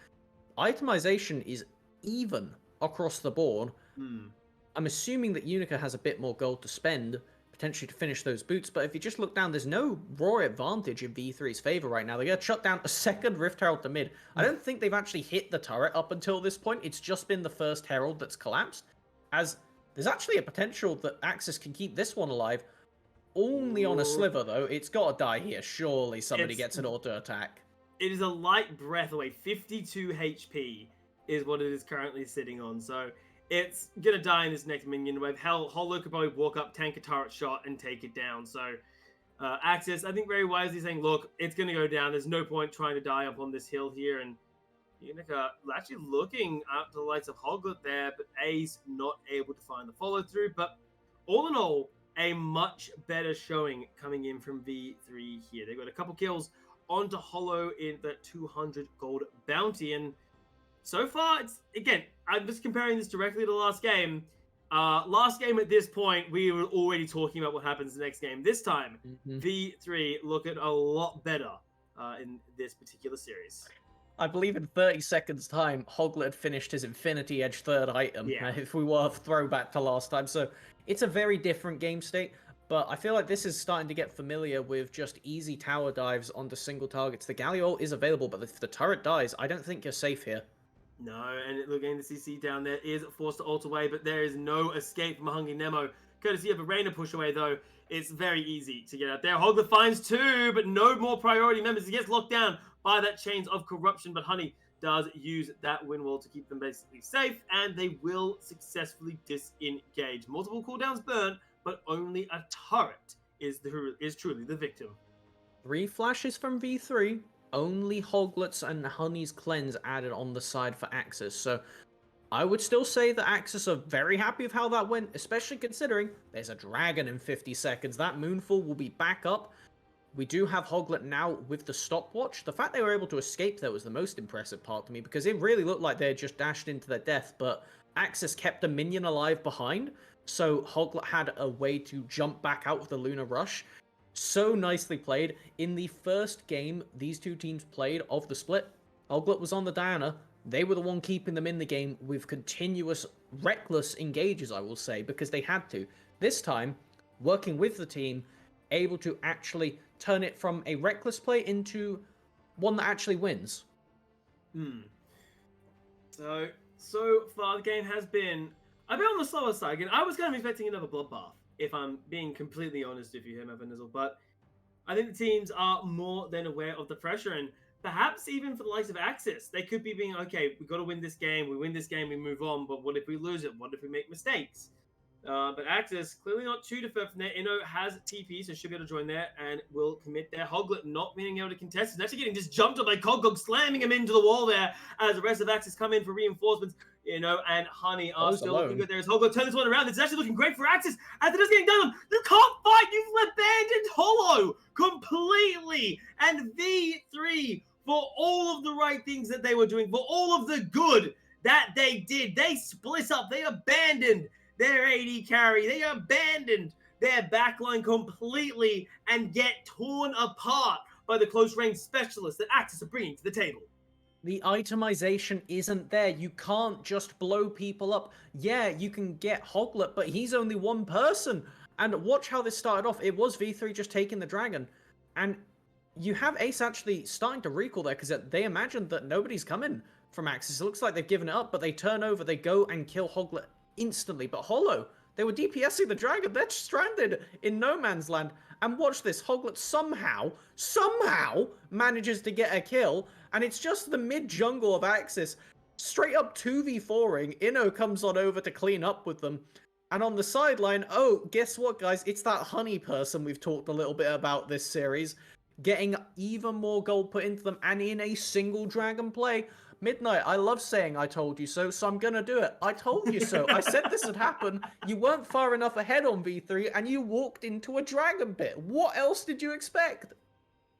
itemization is even across the board. I'm assuming that Unica has a bit more gold to spend, potentially to finish those boots, but if you just look down, there's no raw advantage in V3's favor right now. They got to shut down a second Rift Herald to mid. I don't think they've actually hit the turret up until this point. It's just been the first Herald that's collapsed. As there's actually a potential that AXIZ can keep this one alive, only on a sliver, though. It's got to die here. Surely somebody gets an auto attack. It is a light breath away. 52 HP is what it is currently sitting on. So it's going to die in this next minion wave. Hell, Hollow could probably walk up, tank a turret shot, and take it down. So AXIZ, I think very wisely saying, look, it's going to go down. There's no point trying to die up on this hill here. And Unica actually looking at the likes of Hoglet there, but Ace not able to find the follow through. But all in all, a much better showing coming in from V3 here. They've got a couple kills onto Hollow in the 200 gold bounty. And so far, it's again, I'm just comparing this directly to the last game. Last game at this point, we were already talking about what happens the next game. This time, V3 looking a lot better in this particular series. I believe in 30 seconds time, Hoglet had finished his Infinity Edge third item, if we were throwback to last time. So it's a very different game state, but I feel like this is starting to get familiar with just easy tower dives onto single targets. The Galio is available, but if the turret dies, I don't think you're safe here. No, and looking at the CC down there is forced to ult away, but there is no escape from Hungry Nemo. Courtesy of a Reyna push away, though, it's very easy to get out there. Hoglet finds two, but no more priority members. He gets locked down by that chains of corruption, but Honey does use that win wall to keep them basically safe, and they will successfully disengage. Multiple cooldowns burnt, but only a turret is truly the victim. 3 flashes from V3, only Hoglet's and Honey's cleanse added on the side for AXIZ. So I would still say that AXIZ are very happy with how that went, especially considering there's a dragon in 50 seconds. That Moonfall will be back up. We do have Hoglet now with the stopwatch. The fact they were able to escape there was the most impressive part to me, because it really looked like they had just dashed into their death, but AXIZ kept a minion alive behind, so Hoglet had a way to jump back out with the Lunar Rush. So nicely played. In the first game these two teams played of the split, Hoglet was on the Diana. They were the one keeping them in the game with continuous, reckless engages, I will say, because they had to. This time, working with the team, able to actually turn it from a reckless play into one that actually wins. So far the game has been a bit on the slower side. Again, I was kind of expecting another bloodbath, if I'm being completely honest with you here, Mevanizzle, but I think the teams are more than aware of the pressure, and perhaps even for the likes of AXIZ, they could be being, okay, we've got to win this game, we win this game, we move on, but what if we lose it? What if we make mistakes? But AXIZ, clearly not too deferred from there. Inno has TP, so should be able to join there and will commit there. Hoglet not being able to contest. He's actually getting just jumped up by Cogog, slamming him into the wall there as the rest of AXIZ come in for reinforcements. And Honey are still looking good there as Hoglet turns this one around. It's actually looking great for AXIZ as it is getting done. You can't fight. You've abandoned Hollow completely. And V3, for all of the right things that they were doing, for all of the good that they did, they split up. They abandoned their AD carry. They abandoned their backline completely and get torn apart by the close-range specialists that AXIZ are bringing to the table. The itemization isn't there. You can't just blow people up. Yeah, you can get Hoglet, but he's only one person. And watch how this started off. It was V3 just taking the dragon. And you have Ace actually starting to recall there, because they imagined that nobody's coming from AXIZ. It looks like they've given it up, but they turn over, they go and kill Hoglet instantly. But Hollow, they were DPSing the dragon. They're stranded in no man's land. And watch this, Hoglet somehow manages to get a kill, and it's just the mid jungle of AXIZ straight up 2v4ing. Inno comes on over to clean up with them, and on the sideline, oh, guess what, guys? It's that Honey person we've talked a little bit about this series, getting even more gold put into them, and in a single dragon play. Midnight, I love saying I told you so I'm gonna do it. I told you so. I said this would happen. You weren't far enough ahead on V3, and you walked into a dragon pit. What else did you expect?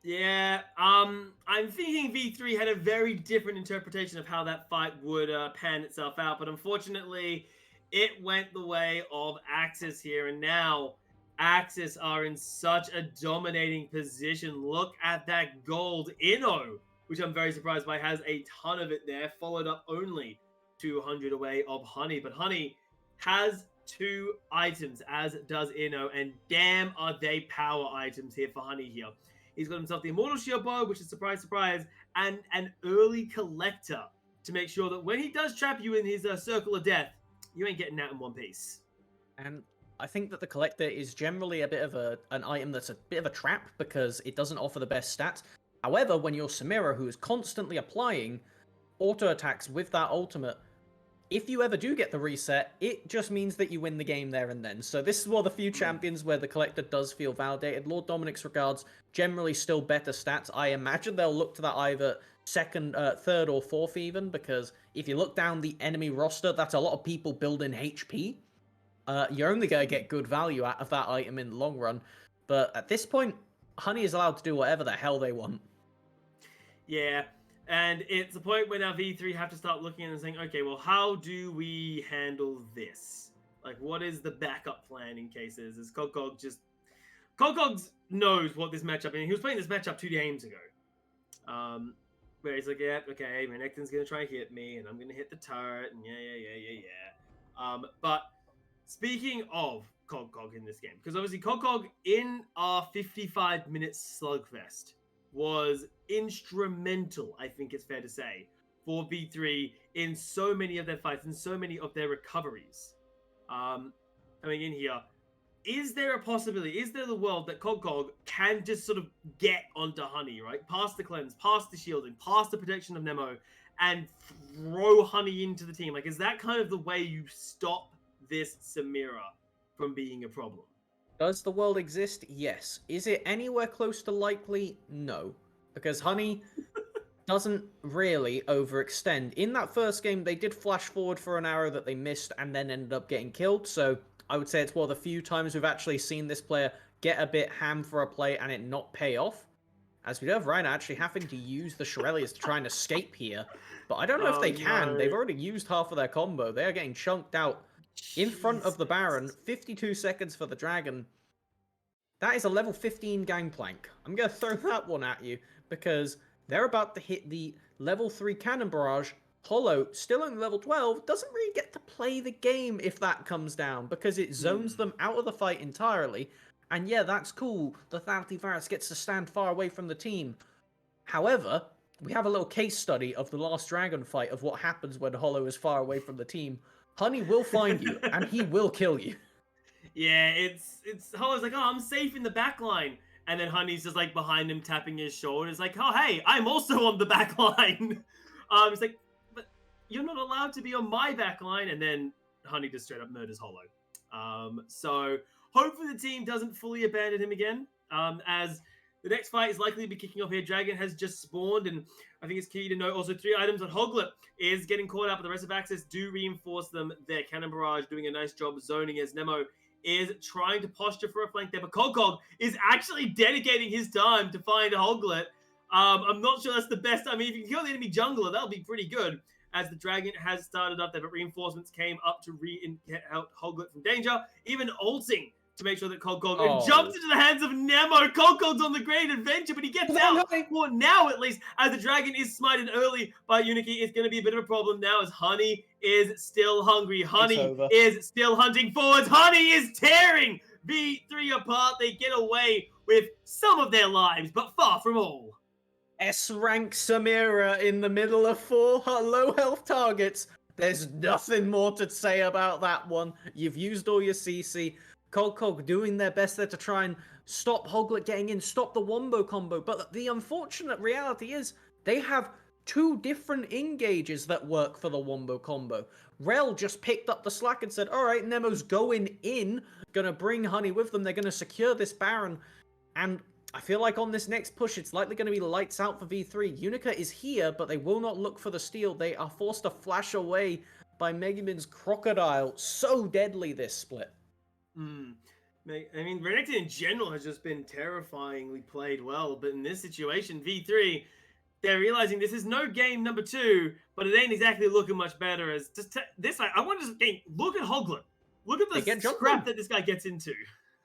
Yeah, I'm thinking V3 had a very different interpretation of how that fight would pan itself out, but unfortunately, it went the way of AXIZ here, and now AXIZ are in such a dominating position. Look at that gold. Inno, which I'm very surprised by, has a ton of it there, followed up only 200 away of Honey. But Honey has 2 items, as does Inno, and damn are they power items here for Honey here. He's got himself the Immortal Shield Bow, which is, surprise, surprise, and an early Collector to make sure that when he does trap you in his Circle of Death, you ain't getting that in one piece. And I think that the Collector is generally a bit of an item that's a bit of a trap, because it doesn't offer the best stats. However, when you're Samira, who is constantly applying auto attacks with that ultimate, if you ever do get the reset, it just means that you win the game there and then. So this is one of the few champions where the Collector does feel validated. Lord Dominic's regards, generally still better stats. I imagine they'll look to that either second, third, or fourth even, because if you look down the enemy roster, that's a lot of people building HP. You're only going to get good value out of that item in the long run. But at this point, Honey is allowed to do whatever the hell they want. Yeah, and it's the point where now V3 have to start looking and saying, okay, well, how do we handle this? Like, what is the backup plan in cases? Is Cogog just... Cogog knows what this matchup... I mean, he was playing this matchup 2 games ago. Where he's like, yeah, okay, Renekton's going to try and hit me, and I'm going to hit the turret, and yeah. But speaking of Cogog in this game, because obviously Cogog in our 55-minute slugfest was instrumental, I think it's fair to say, for V3 in so many of their fights and so many of their recoveries. Coming in here, is there a possibility, is there the world that Cogog can just sort of get onto Honey, right? Past the cleanse, past the shielding, past the protection of Nemo, and throw Honey into the team? Like, is that kind of the way you stop this Samira from being a problem? Does the world exist? Yes. Is it anywhere close to likely? No. Because Honey doesn't really overextend. In that first game, they did flash forward for an arrow that they missed and then ended up getting killed. So I would say it's one of the few times we've actually seen this player get a bit ham for a play and it not pay off. As we do have Ryan actually having to use the Shurelliers to try and escape here. But I don't know if they can. no. They've already used half of their combo. They are getting chunked out in front of the Baron. 52 seconds for the Dragon. That is a level 15 Gangplank. I'm going to throw that one at you because they're about to hit the level 3 Cannon Barrage. Hollow, still only level 12, doesn't really get to play the game if that comes down because it zones them out of the fight entirely. And yeah, that's cool. The Thalty Varus gets to stand far away from the team. However, we have a little case study of the last Dragon fight of what happens when Hollow is far away from the team. Honey will find you, and he will kill you. Yeah, it's Hollow's like, oh, I'm safe in the back line. And then Honey's just like behind him tapping his shoulder. It's like, oh, hey, I'm also on the back line. It's like, but you're not allowed to be on my back line. And then Honey just straight up murders Hollow. So hopefully the team doesn't fully abandon him again, as the next fight is likely to be kicking off here. Dragon has just spawned, and I think it's key to note also 3 items on Hoglet is getting caught up, but the rest of AXIZ do reinforce them. Their Cannon Barrage doing a nice job zoning as Nemo is trying to posture for a flank there, but Cog is actually dedicating his time to find a Hoglet. I'm not sure that's the best. I mean, if you can kill the enemy jungler, that'll be pretty good, as the Dragon has started up there, but reinforcements came up to help Hoglet from danger, even ulting to make sure that Cog jumps into the hands of Nemo. Cog's on the great adventure, but he gets out. Well, now at least, as the Dragon is smited early by Uniki, it's going to be a bit of a problem now as Honey is still hungry. Honey is still hunting forwards. Honey is tearing V3 apart. They get away with some of their lives, but far from all. S-rank Samira in the middle of 4 low health targets. There's nothing more to say about that one. You've used all your CC. Cog doing their best there to try and stop Hoglet getting in, stop the Wombo combo. But the unfortunate reality is they have 2 different engages that work for the Wombo combo. Rel just picked up the slack and said, all right, Nemo's going in, gonna bring Honey with them. They're gonna secure this Baron. And I feel like on this next push, it's likely going to be lights out for V3. Unica is here, but they will not look for the steal. They are forced to flash away by Megumin's Crocodile. So deadly, this split. I mean, Renekton in general has just been terrifyingly played well, but in this situation, V3, they're realizing this is no game number 2, but it ain't exactly looking much better. As just this, I want to just look at Hoglet. Look at the scrap that this guy gets into.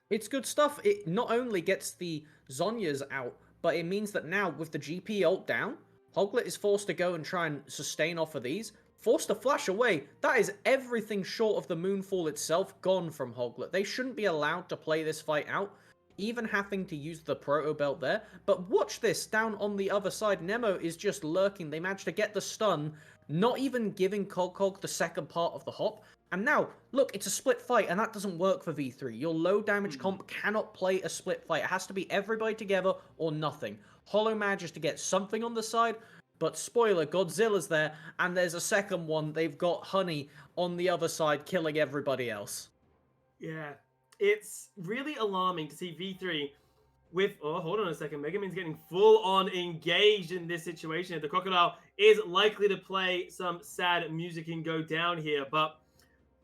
It's good stuff. It not only gets the Zhonya's out, but it means that now with the GP ult down, Hoglet is forced to go and try and sustain off of these. Forced to flash away. That is everything short of the Moonfall itself gone from Hoglet. They shouldn't be allowed to play this fight out, even having to use the Proto Belt there. But watch this, down on the other side, Nemo is just lurking. They managed to get the stun, not even giving Cog the second part of the hop. And now, look, it's a split fight, and that doesn't work for V3. Your low damage comp cannot play a split fight. It has to be everybody together or nothing. Hollow manages to get something on the side, but spoiler, Godzilla's there, and there's a second one. They've got Honey on the other side, killing everybody else. Yeah, it's really alarming to see V3 with... Oh, hold on a second. Megumin's getting full-on engaged in this situation. The Crocodile is likely to play some sad music and go down here, but...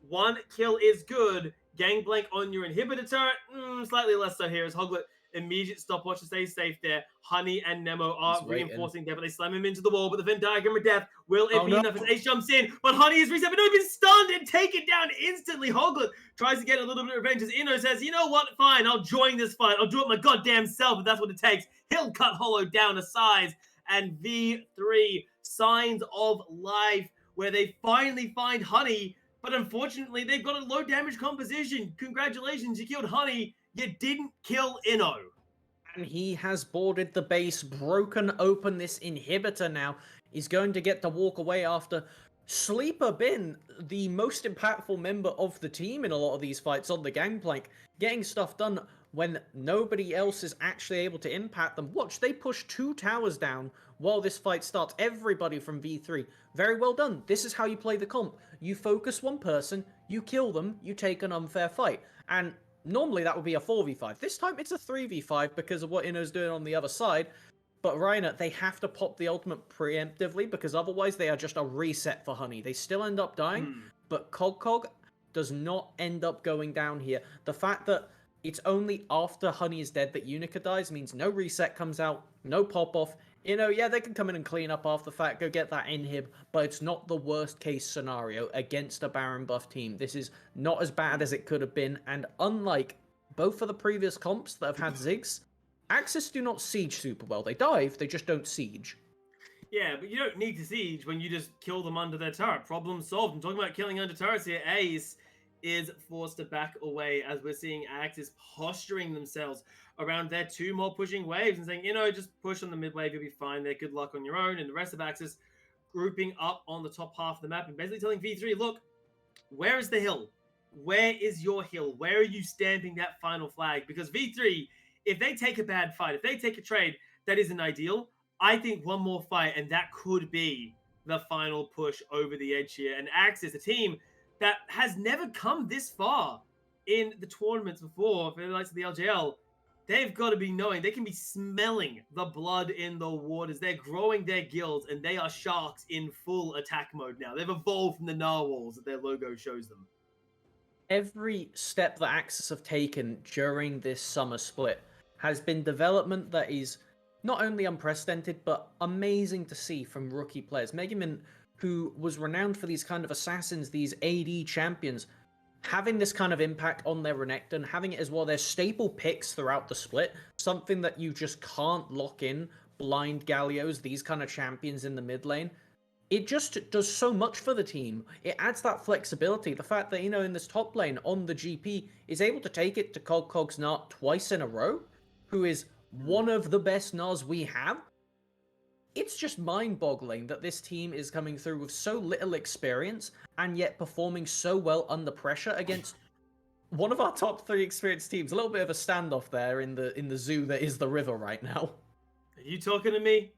1 kill is good. Gangplank on your inhibitor turret. Slightly less so here as Hoglet immediate stopwatch to stay safe there. Honey and Nemo are reinforcing there, but they slam him into the wall. But the Venn diagram of death will it be enough as Ace jumps in. But Honey is reset, but no, he's been stunned and taken down instantly. Hoglet tries to get a little bit of revenge as Ino says, you know what? Fine, I'll join this fight. I'll do it my goddamn self if that's what it takes. He'll cut Hollow down a size. And V3, signs of life, where they finally find Honey. But unfortunately, they've got a low damage composition. Congratulations, you killed Honey. You didn't kill Inno. And he has boarded the base, broken open this inhibitor now. He's going to get to walk away after Sleeper Bin, the most impactful member of the team in a lot of these fights on the Gangplank, getting stuff done when nobody else is actually able to impact them. Watch, they push 2 towers down while this fight starts. Everybody from V3. Very well done. This is how you play the comp. You focus one person, you kill them, you take an unfair fight. And normally that would be a 4v5. This time it's a 3v5 because of what Inno's doing on the other side. But Reiner, they have to pop the ultimate preemptively because otherwise they are just a reset for Honey. They still end up dying, but Cog does not end up going down here. The fact that it's only after Honey is dead that Unica dies means no reset comes out, no pop-off. You know, yeah, they can come in and clean up after the fact, go get that inhib, but it's not the worst case scenario against a Baron buff team. This is not as bad as it could have been, and unlike both of the previous comps that have had Ziggs, AXIZ do not siege super well. They dive, they just don't siege. Yeah, but you don't need to siege when you just kill them under their turret. Problem solved. I'm talking about killing under turrets here. Ace is forced to back away as we're seeing AXIZ posturing themselves around their 2 more pushing waves and saying, you know, just push on the mid wave, you'll be fine there. Good luck on your own. And the rest of AXIZ grouping up on the top half of the map and basically telling V3, look, where is the hill? Where is your hill? Where are you stamping that final flag? Because V3, if they take a bad fight, if they take a trade that isn't ideal, I think one more fight and that could be the final push over the edge here. And AXIZ, a team that has never come this far in the tournaments before for the likes of the LJL, they've got to be knowing, they can be smelling the blood in the waters. They're growing their guilds and they are sharks in full attack mode now. They've evolved from the narwhals that their logo shows them. Every step that AXIZ have taken during this summer split has been development that is not only unprecedented, but amazing to see from rookie players. Megamin, who was renowned for these kind of assassins, these AD champions, having this kind of impact on their Renekton, having it as well their staple picks throughout the split, something that you just can't lock in, blind Gallios, these kind of champions in the mid lane. It just does so much for the team. It adds that flexibility. The fact that, you know, in this top lane on the GP is able to take it to Cog's Nart twice in a row, who is one of the best Nars we have. It's just mind-boggling that this team is coming through with so little experience and yet performing so well under pressure against one of our top 3 experienced teams. A little bit of a standoff there in the zoo that is the river right now. Are you talking to me?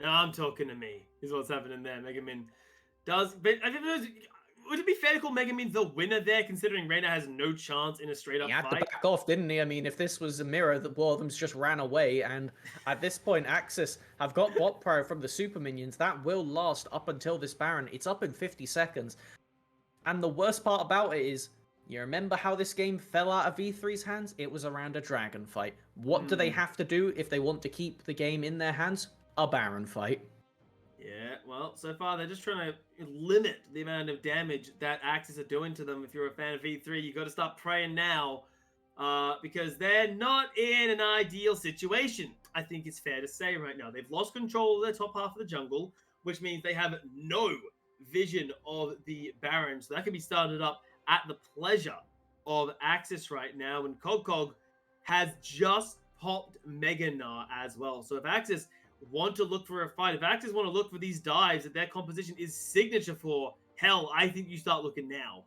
No, I'm talking to me. Is what's happening there. Megamin does, but I think would it be fair to call Megamin the winner there, considering Reyna has no chance in a straight-up He had fight? to back off, didn't he? I mean, if this was a mirror, the one of them just ran away, and at this point, AXIZ have got bot pro from the super minions. That will last up until this Baron. It's up in 50 seconds. And the worst part about it is, you remember how this game fell out of V3's hands? It was around a dragon fight. What do they have to do if they want to keep the game in their hands? A Baron fight. Yeah, well, so far they're just trying to limit the amount of damage that AXIZ are doing to them. If you're a fan of V3, you got to start praying now because they're not in an ideal situation. I think it's fair to say right now. They've lost control of their top half of the jungle, which means they have no vision of the Baron. So that can be started up at the pleasure of AXIZ right now. And Cog has just popped Mega Gnar as well. So if AXIZ want to look for a fight, if AXIZ want to look for these dives that their composition is signature for, hell, I think you start looking now.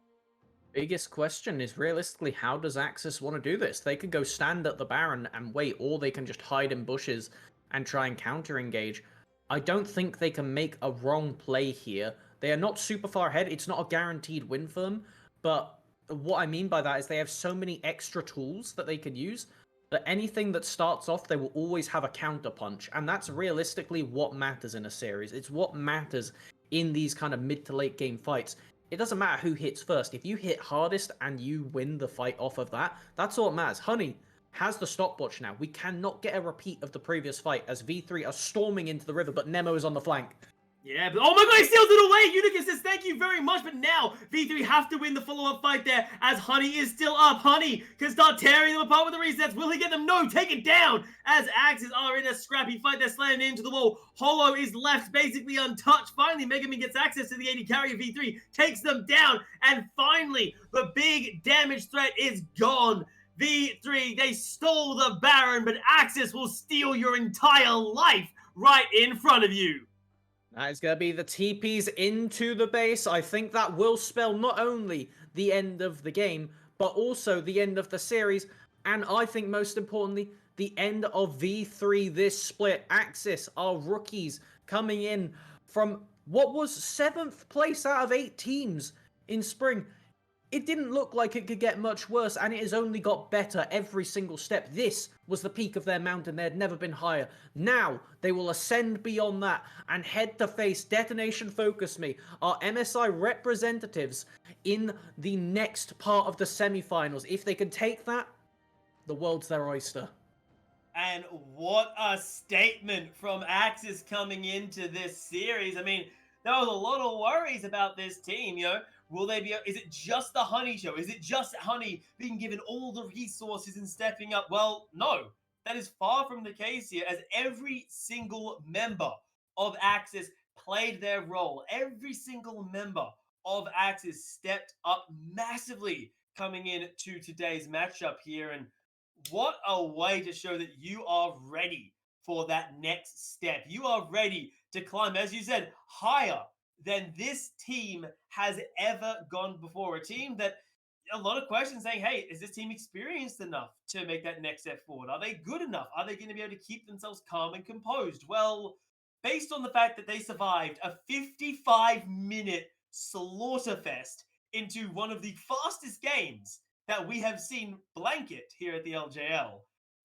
Biggest question is, realistically, how does AXIZ want to do this? They could go stand at the Baron and wait, or they can just hide in bushes and try and counter-engage. I don't think they can make a wrong play here. They are not super far ahead. It's not a guaranteed win for them, but what I mean by that is they have so many extra tools that they can use that anything that starts off, they will always have a counter punch. And that's realistically what matters in a series. It's what matters in these kind of mid to late game fights. It doesn't matter who hits first. If you hit hardest and you win the fight off of that, that's all that matters. Honey has the stopwatch now. We cannot get a repeat of the previous fight as V3 are storming into the river, but Nemo is on the flank. Yeah, but oh my god, he steals it away! Unica says thank you very much, but now V3 have to win the follow-up fight there as Honey is still up. Honey can start tearing them apart with the resets. Will he get them? No, take it down as AXIZ are in a scrappy fight. They're slamming into the wall. Holo is left basically untouched. Finally, Megamin gets access to the AD carry of V3, takes them down, and finally, the big damage threat is gone. V3, they stole the Baron, but AXIZ will steal your entire life right in front of you. That is going to be the TPs into the base. I think that will spell not only the end of the game, but also the end of the series. And I think most importantly, the end of V3 this split. AXIZ, our rookies, coming in from what was 7th place out of 8 teams in spring. it didn't look like it could get much worse, and it has only got better every single step. This was the peak of their mountain. They had never been higher. Now, they will ascend beyond that and head to face Detonation Focus Me, our MSI representatives, in the next part of the semi-finals. If they can take that, the world's their oyster. And what a statement from AXIZ coming into this series. I mean, there was a lot of worries about this team, you know. Will they be? Is it just the Honey show? Is it just Honey being given all the resources and stepping up? Well, no. That is far from the case here, as every single member of AXIZ played their role. Every single member of AXIZ stepped up massively coming into today's matchup here. And what a way to show that you are ready for that next step. You are ready to climb, as you said, higher than this team has ever gone before. A team that a lot of questions saying, hey, is this team experienced enough to make that next step forward? Are they good enough? Are they going to be able to keep themselves calm and composed? Well, based on the fact that they survived a 55-minute slaughterfest into one of the fastest games that we have seen blanket here at the LJL,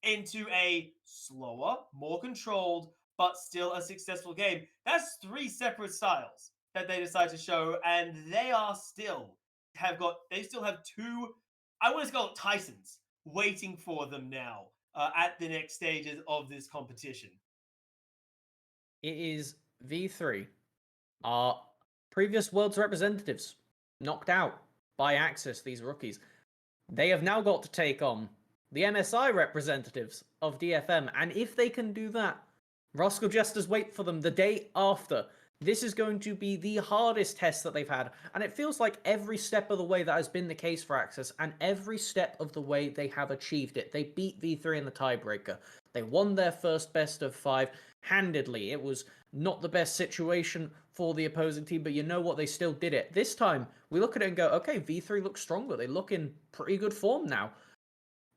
into a slower, more controlled, but still a successful game. That's 3 separate styles that they decide to show, and they still have 2, I want to call it Tysons, waiting for them now at the next stages of this competition. It is V3, our previous world's representatives, knocked out by AXIZ, these rookies. They have now got to take on the MSI representatives of DFM, and if they can do that, Rascal Jesters wait for them the day after. This is going to be the hardest test that they've had, and it feels like every step of the way that has been the case for AXIZ, and every step of the way they have achieved it. They beat V3 in the tiebreaker. They won their first best of 5 handedly. It was not the best situation for the opposing team, but you know what? They still did it. This time, we look at it and go, okay, V3 looks stronger. They look in pretty good form now.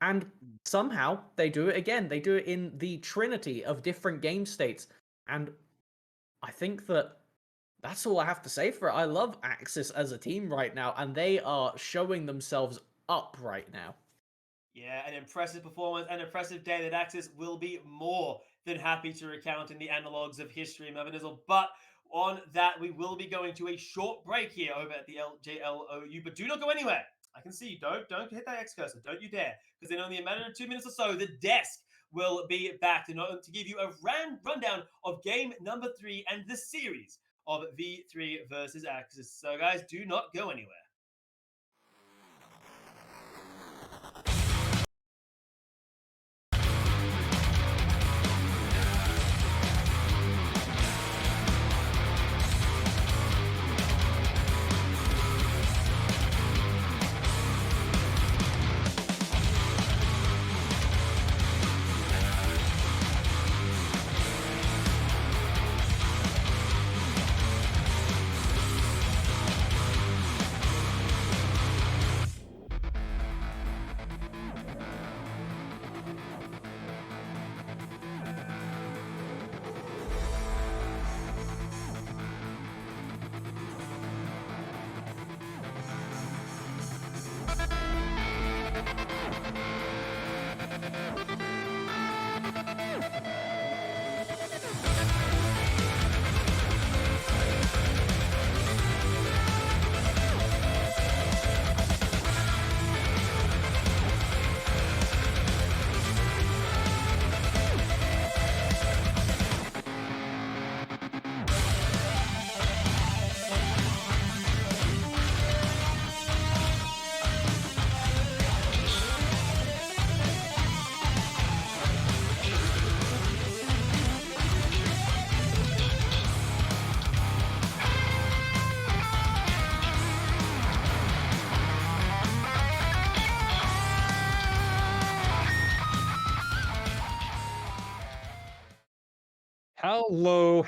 And somehow, they do it again. They do it in the trinity of different game states. And I think that's all I have to say for it. I love AXIZ as a team right now, and they are showing themselves up right now. Yeah, an impressive performance, an impressive day that AXIZ will be more than happy to recount in the analogues of history, Mervinizzle. But on that, we will be going to a short break here over at the LJLOU. But do not go anywhere. I can see you. Don't hit that X cursor. Don't you dare. Because in only a matter of 2 minutes or so, the desk will be back to give you a rundown of game number 3 and the series of V3 versus AXIZ. So, guys, do not go anywhere.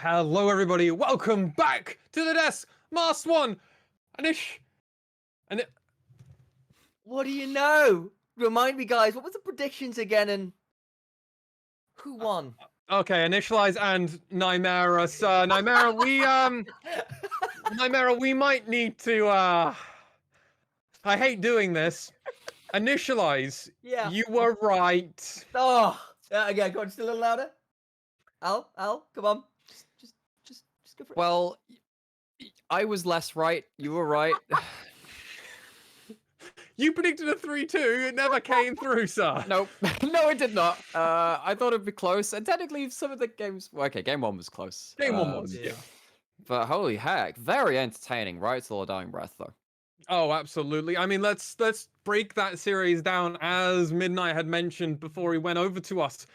Hello, everybody. Welcome back to the desk. Masked One, Anish, and What do you know? Remind me, guys, what was the predictions again, and who won? okay, Initialize and Nymera. So, Nymera, we might need to I hate doing this. Initialize. Yeah. You were right. Oh, again, go on, just a little louder. Al, come on. Just go for it. Well, I was less right. You were right. You predicted a 3-2. It never came through, sir. Nope. No, it did not. I thought it'd be close. And technically, some of the games. Well, okay, game one was close. Game one was, yeah. yeah. But holy heck, very entertaining, right? Till a dying breath, though. Oh, absolutely. I mean, let's break that series down as Midnight had mentioned before he went over to us.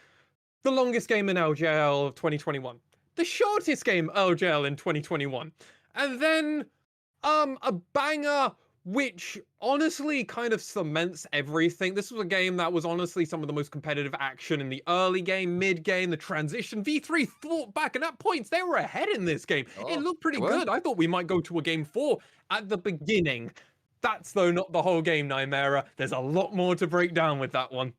The longest game in LJL of 2021. The shortest game LJL in 2021. And then a banger which honestly kind of cements everything. This was a game that was honestly some of the most competitive action in the early game, mid game, the transition. V3 fought back, and at points they were ahead in this game. It looked pretty good. I thought we might go to a game 4 at the beginning. That's though not the whole game, Nymera. There's a lot more to break down with that one.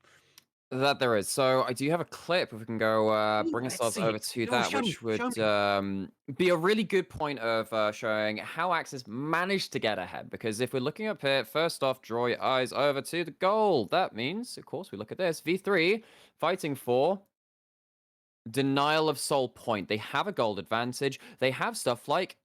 That there is. So I do have a clip. If we can go bring Let's ourselves see over it. to No, that, show which me, would be a really good point of showing how AXIZ managed to get ahead. Because if we're looking up here, first off, draw your eyes over to the goal. That means, of course, we look at this. V3 fighting for denial of soul point. They have a gold advantage. They have stuff like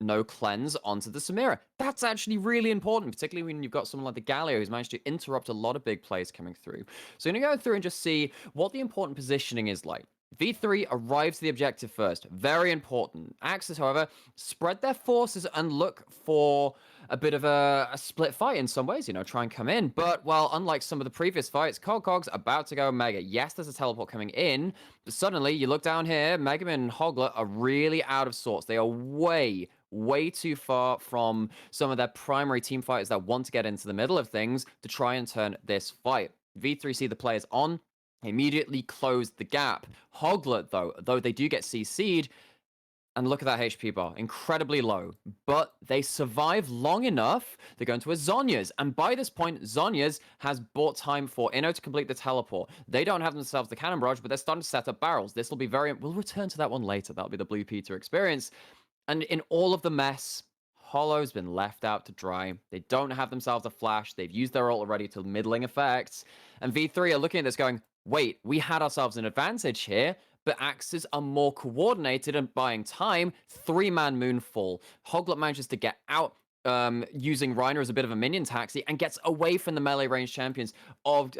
no cleanse onto the Samira. That's actually really important, particularly when you've got someone like the Galio who's managed to interrupt a lot of big plays coming through. So you're going to go through and just see what the important positioning is like. V3 arrives to the objective first. Very important. AXIZ, however, spread their forces and look for a bit of a split fight in some ways, you know, try and come in. But, well, unlike some of the previous fights, Cog's about to go Mega. Yes, there's a teleport coming in, but suddenly you look down here, Megaman and Hoglet are really out of sorts. They are way too far from some of their primary team fighters that want to get into the middle of things to try and turn this fight. V3 see the players on, immediately close the gap. Hoglet, though they do get CC'd, and look at that HP bar, incredibly low. But they survive long enough, they're going to a Zhonya's. And by this point, Zhonya's has bought time for Inno to complete the teleport. They don't have themselves the cannon barrage, but they're starting to set up barrels. This will be we'll return to that one later. That'll be the Blue Peter experience. And in all of the mess, Hollow's been left out to dry. They don't have themselves a flash. They've used their ult already to middling effects. And V3 are looking at this going, wait, we had ourselves an advantage here, but AXIZ are more coordinated and buying time. 3-man Moonfall. Hoglet manages to get out using Reiner as a bit of a minion taxi and gets away from the melee range champions of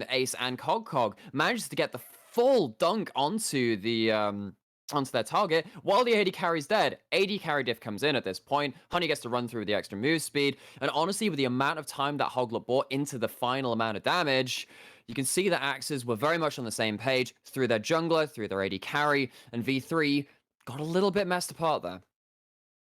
Ace and Cog. Manages to get the full dunk onto their target, while the AD carry's dead. AD carry diff comes in at this point. Honey gets to run through with the extra move speed, and honestly, with the amount of time that Hoglet bought into the final amount of damage, you can see that AXIZ were very much on the same page through their jungler, through their AD carry, and V3 got a little bit messed apart there.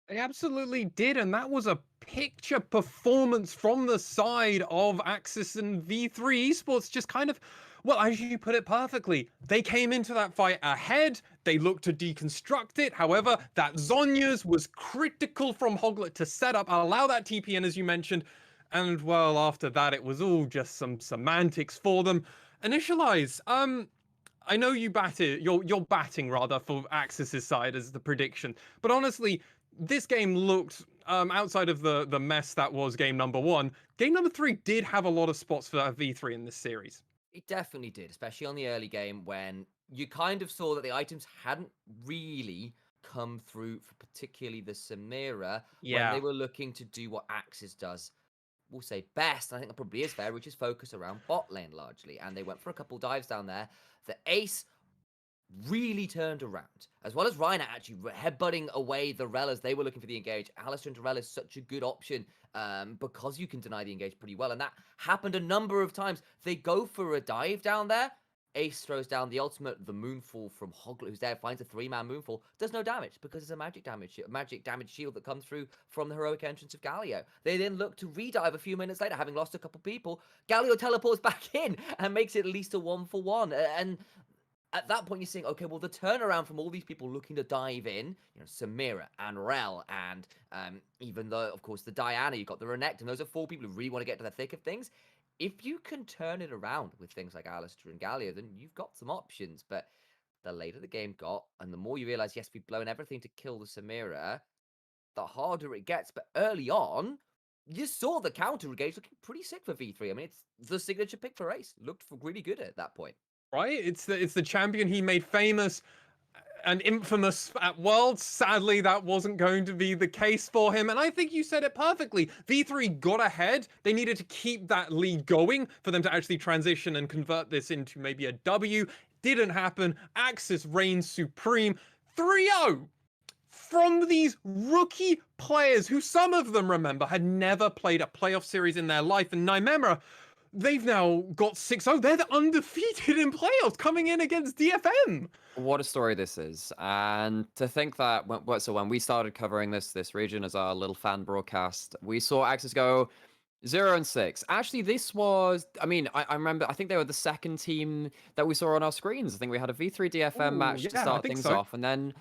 They absolutely did, and that was a picture performance from the side of AXIZ and V3 Esports. Just kind of, well, as you put it perfectly, they came into that fight ahead. They looked to deconstruct it. However, that Zhonya's was critical from Hoglet to set up, allow that TPN, as you mentioned. And, well, after that, it was all just some semantics for them. Initialize, I know you're batting rather for AXIZ's side as the prediction, but honestly, this game looked, outside of the mess that was game number 1, game number 3 did have a lot of spots for V3 in this series. It definitely did, especially on the early game when you kind of saw that the items hadn't really come through for particularly the Samira when they were looking to do what AXIZ does. We'll say best, I think that probably is fair, which is focus around bot lane largely. And they went for a couple dives down there. The Ace really turned around, as well as Reiner actually headbutting away the Rellas. They were looking for the engage. Alistair into Rell is such a good option because you can deny the engage pretty well, and that happened a number of times. They go for a dive down there. Ace throws down the ultimate, the Moonfall from Hoglet, who's there, finds a 3-man Moonfall. Does no damage because it's a magic damage shield that comes through from the heroic entrance of Galio. They then look to redive a few minutes later, having lost a couple people. Galio teleports back in and makes it at least a 1-for-1. And at that point, you're saying, okay, well, the turnaround from all these people looking to dive in, you know, Samira and Rell and even though, of course, the Diana, you've got the Renekton, and those are 4 people who really want to get to the thick of things. If you can turn it around with things like Alistair and Galio, then you've got some options. But the later the game got, and the more you realize, yes, we've blown everything to kill the Samira, the harder it gets. But early on, you saw the counter engage looking pretty sick for V3. I mean, it's the signature pick for Ace. Looked really good at that point. Right? It's the champion he made famous and infamous at Worlds. Sadly, that wasn't going to be the case for him. And I think you said it perfectly. V3 got ahead. They needed to keep that lead going for them to actually transition and convert this into maybe a W. Didn't happen. AXIZ reigns supreme. 3-0 from these rookie players who some of them, remember, had never played a playoff series in their life. And Nymera, they've now got 6-0. They're undefeated in playoffs coming in against DFM. What a story this is. And to think that when we started covering this region as our little fan broadcast, we saw AXIZ go 0-6. Actually, this was, I mean, I remember, I think they were the second team that we saw on our screens. I think we had a V3 DFM match to start things off, and then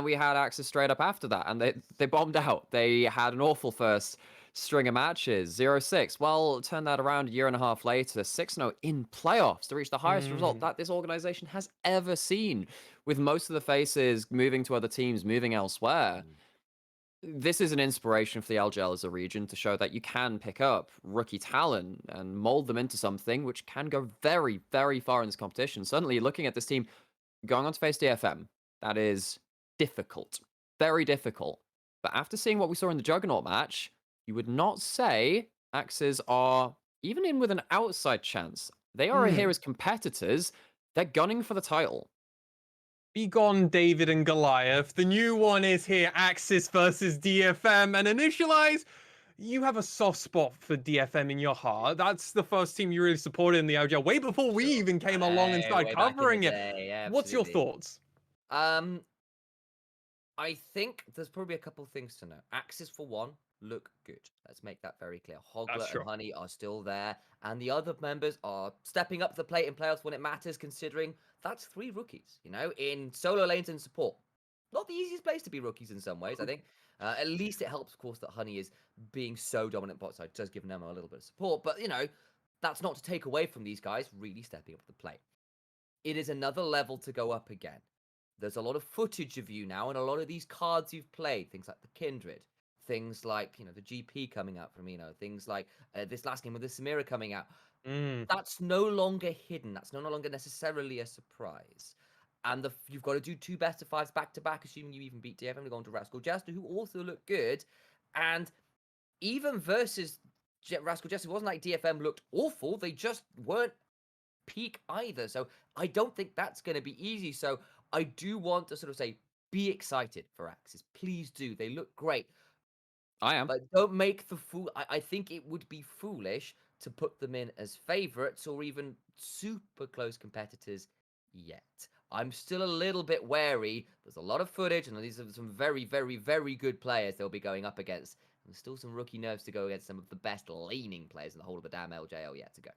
we had AXIZ straight up after that, and they bombed out. They had an awful first string of matches, 0-6. Well, turn that around a year and a half later, 6-0 in playoffs to reach the highest result that this organization has ever seen, with most of the faces moving to other teams, moving elsewhere. This is an inspiration for the LJL as a region to show that you can pick up rookie talent and mold them into something which can go very, very far in this competition. Certainly, looking at this team going on to face DFM, that is difficult, very difficult. But after seeing what we saw in the Juggernaut match, you would not say AXIZ are even in with an outside chance. They are here as competitors. They're gunning for the title. Be gone, David and Goliath. The new one is here, AXIZ versus DFM. And Initialize, you have a soft spot for DFM in your heart. That's the first team you really supported in the LJL, way before we even came along and started covering it. What's your thoughts? I think there's probably a couple of things to know. AXIZ, for one, look good. Let's make that very clear. Hogler and Honey are still there, and the other members are stepping up to the plate in playoffs when it matters, considering that's 3 rookies, you know, in solo lanes and support. Not the easiest place to be rookies in some ways, I think. At least it helps, of course, that Honey is being so dominant bot side. It does give Nemo a little bit of support, but, you know, that's not to take away from these guys really stepping up to the plate. It is another level to go up again. There's a lot of footage of you now, and a lot of these cards you've played, things like the Kindred, things like, you know, the GP coming out from, you know, things like this last game with the Samira coming out. That's no longer hidden. That's no longer necessarily a surprise. And you've got to do 2 best of 5s back to back, assuming you even beat DFM to go on to Rascal Jester, who also look good. And even versus Rascal Jester, it wasn't like DFM looked awful. They just weren't peak either. So I don't think that's going to be easy. So I do want to sort of say, be excited for AXIZ. Please do. They look great. I am. But don't make the fool. I think it would be foolish to put them in as favorites or even super close competitors yet. I'm still a little bit wary. There's a lot of footage, and these are some very, very, very good players they'll be going up against. And there's still some rookie nerves to go against some of the best leaning players in the whole of the damn LJL yet to go.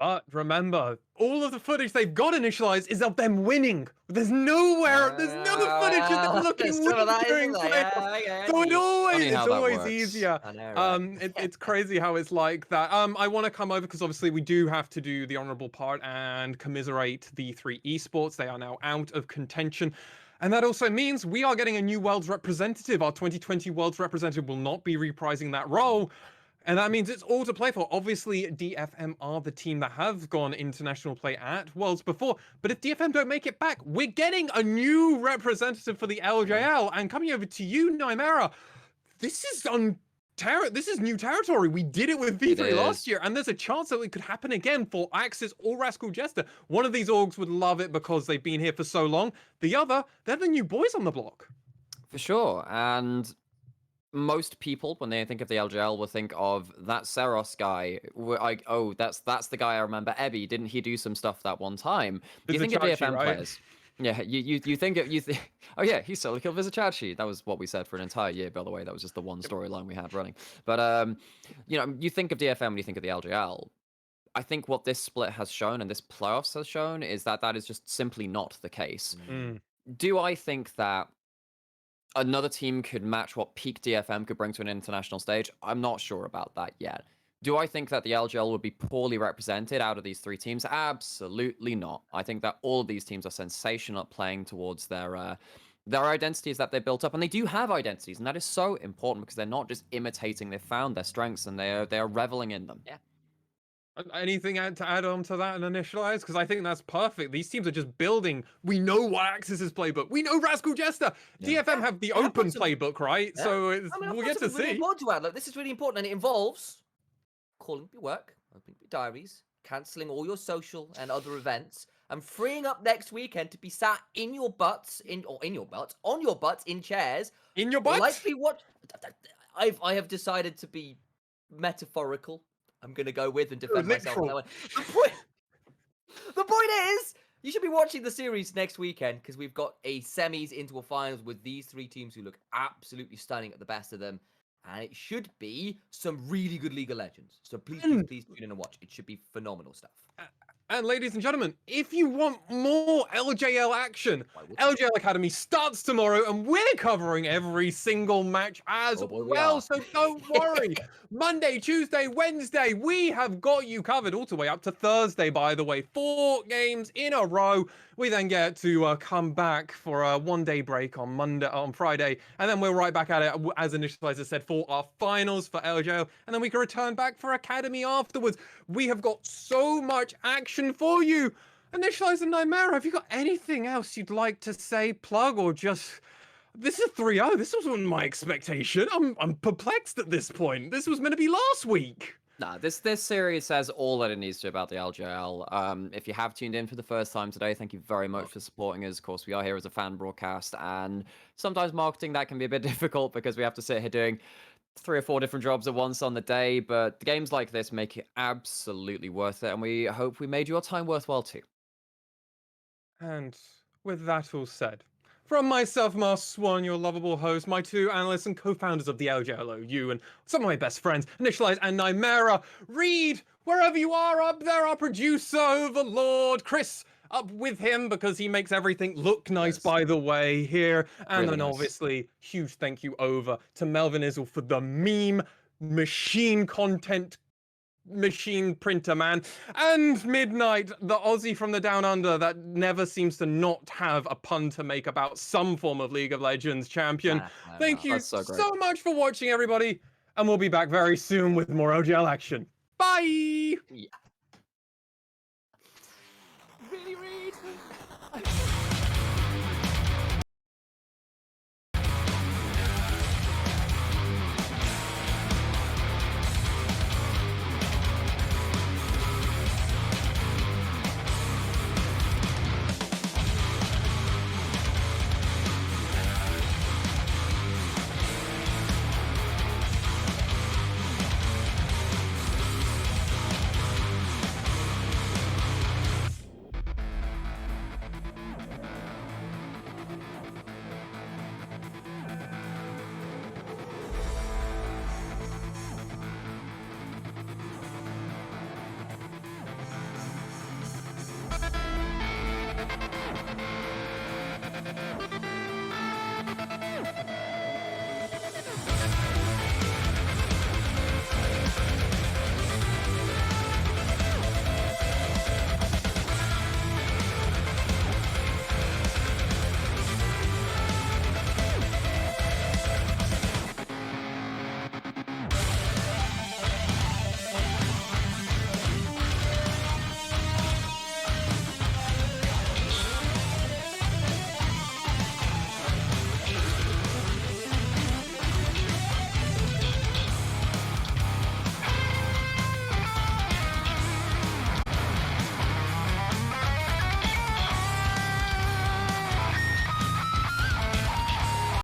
But remember, all of the footage they've got initialized is of them winning. There's no footage of them looking weak during playoffs. So it's always easier. I know, right? It's crazy how it's like that. I want to come over because obviously we do have to do the honorable part and commiserate V3 Esports. They are now out of contention. And that also means we are getting a new Worlds representative. Our 2020 Worlds representative will not be reprising that role. And that means it's all to play for. Obviously, DFM are the team that have gone international play at Worlds before. But if DFM don't make it back, we're getting a new representative for the LJL. And coming over to you, Nymera, this is new territory. We did it with V3 last year, and there's a chance that it could happen again for AXIZ or Rascal Jester. One of these orgs would love it because they've been here for so long. The other, they're the new boys on the block. For sure, and most people, when they think of the LJL, will think of that Seros guy. Like, oh, that's the guy I remember. Ebby, didn't he do some stuff that one time? Do you think of DFM players? Yeah, you think of oh yeah, he still killed Vizichachi. That was what we said for an entire year, by the way. That was just the one storyline we had running. But you know, you think of DFM when you think of the LJL. I think what this split has shown and this playoffs has shown is that is just simply not the case. Do I think that another team could match what peak DFM could bring to an international stage? I'm not sure about that yet. Do I think that the LJL would be poorly represented out of these 3 teams? Absolutely not. I think that all of these teams are sensational at playing towards their their identities that they built up, and they do have identities, and that is so important because they're not just imitating. They found their strengths, and they are reveling in them. Yeah. Anything to add on to that and initialize? Because I think that's perfect. These teams are just building. We know what AXIZ's playbook. We know Rascal Jester. Yeah. DFM have the I've open got some- playbook, right? Yeah. So I mean, I've we'll got get to something really see. important to add. Look, this is really important, and it involves calling up your work, opening up your diaries, cancelling all your social and other events, and freeing up next weekend to be sat in your butts, on your butts in chairs, In your butt? likely what I have decided to be metaphorical. I'm gonna go with and defend myself on that one. The point is, you should be watching the series next weekend because we've got a semis into a finals with these three teams who look absolutely stunning at the best of them. And it should be some really good League of Legends. So please tune in and watch. It should be phenomenal stuff. And ladies and gentlemen, if you want more LJL action, LJL Academy starts tomorrow, and we're covering every single match as well, so don't worry. Monday, Tuesday, Wednesday, we have got you covered all the way up to Thursday, by the way. 4 games in a row. We then get to come back for a one-day break on Friday, and then we're right back at it, as Initializer said, for our finals for LJL, and then we can return back for Academy afterwards. We have got so much action for you. Initializer Nightmare, have you got anything else you'd like to say, plug, or just... This is 3-0. This wasn't my expectation. I'm perplexed at this point. This was meant to be last week. Nah, this series says all that it needs to about the LJL. If you have tuned in for the first time today, thank you very much for supporting us. Of course, we are here as a fan broadcast, and sometimes marketing that can be a bit difficult because we have to sit here doing 3 or 4 different jobs at once on the day, but the games like this make it absolutely worth it, and we hope we made your time worthwhile too. And with that all said, from myself, Mars Swan, your lovable host, my 2 analysts and co-founders of the LJLOU, and some of my best friends, Initialize and Nightmare, Reed, wherever you are up there, our producer, overlord, Chris, up with him because he makes everything look nice, by the way, here. And Really then nice. obviously, huge thank you over to Melvin Izzle for the meme machine content machine printer man, and Midnight, the Aussie from the down under that never seems to not have a pun to make about some form of League of Legends champion. Thank you That's so great. so much for watching, everybody, and we'll be back very soon with more OGL action. Bye! Yeah.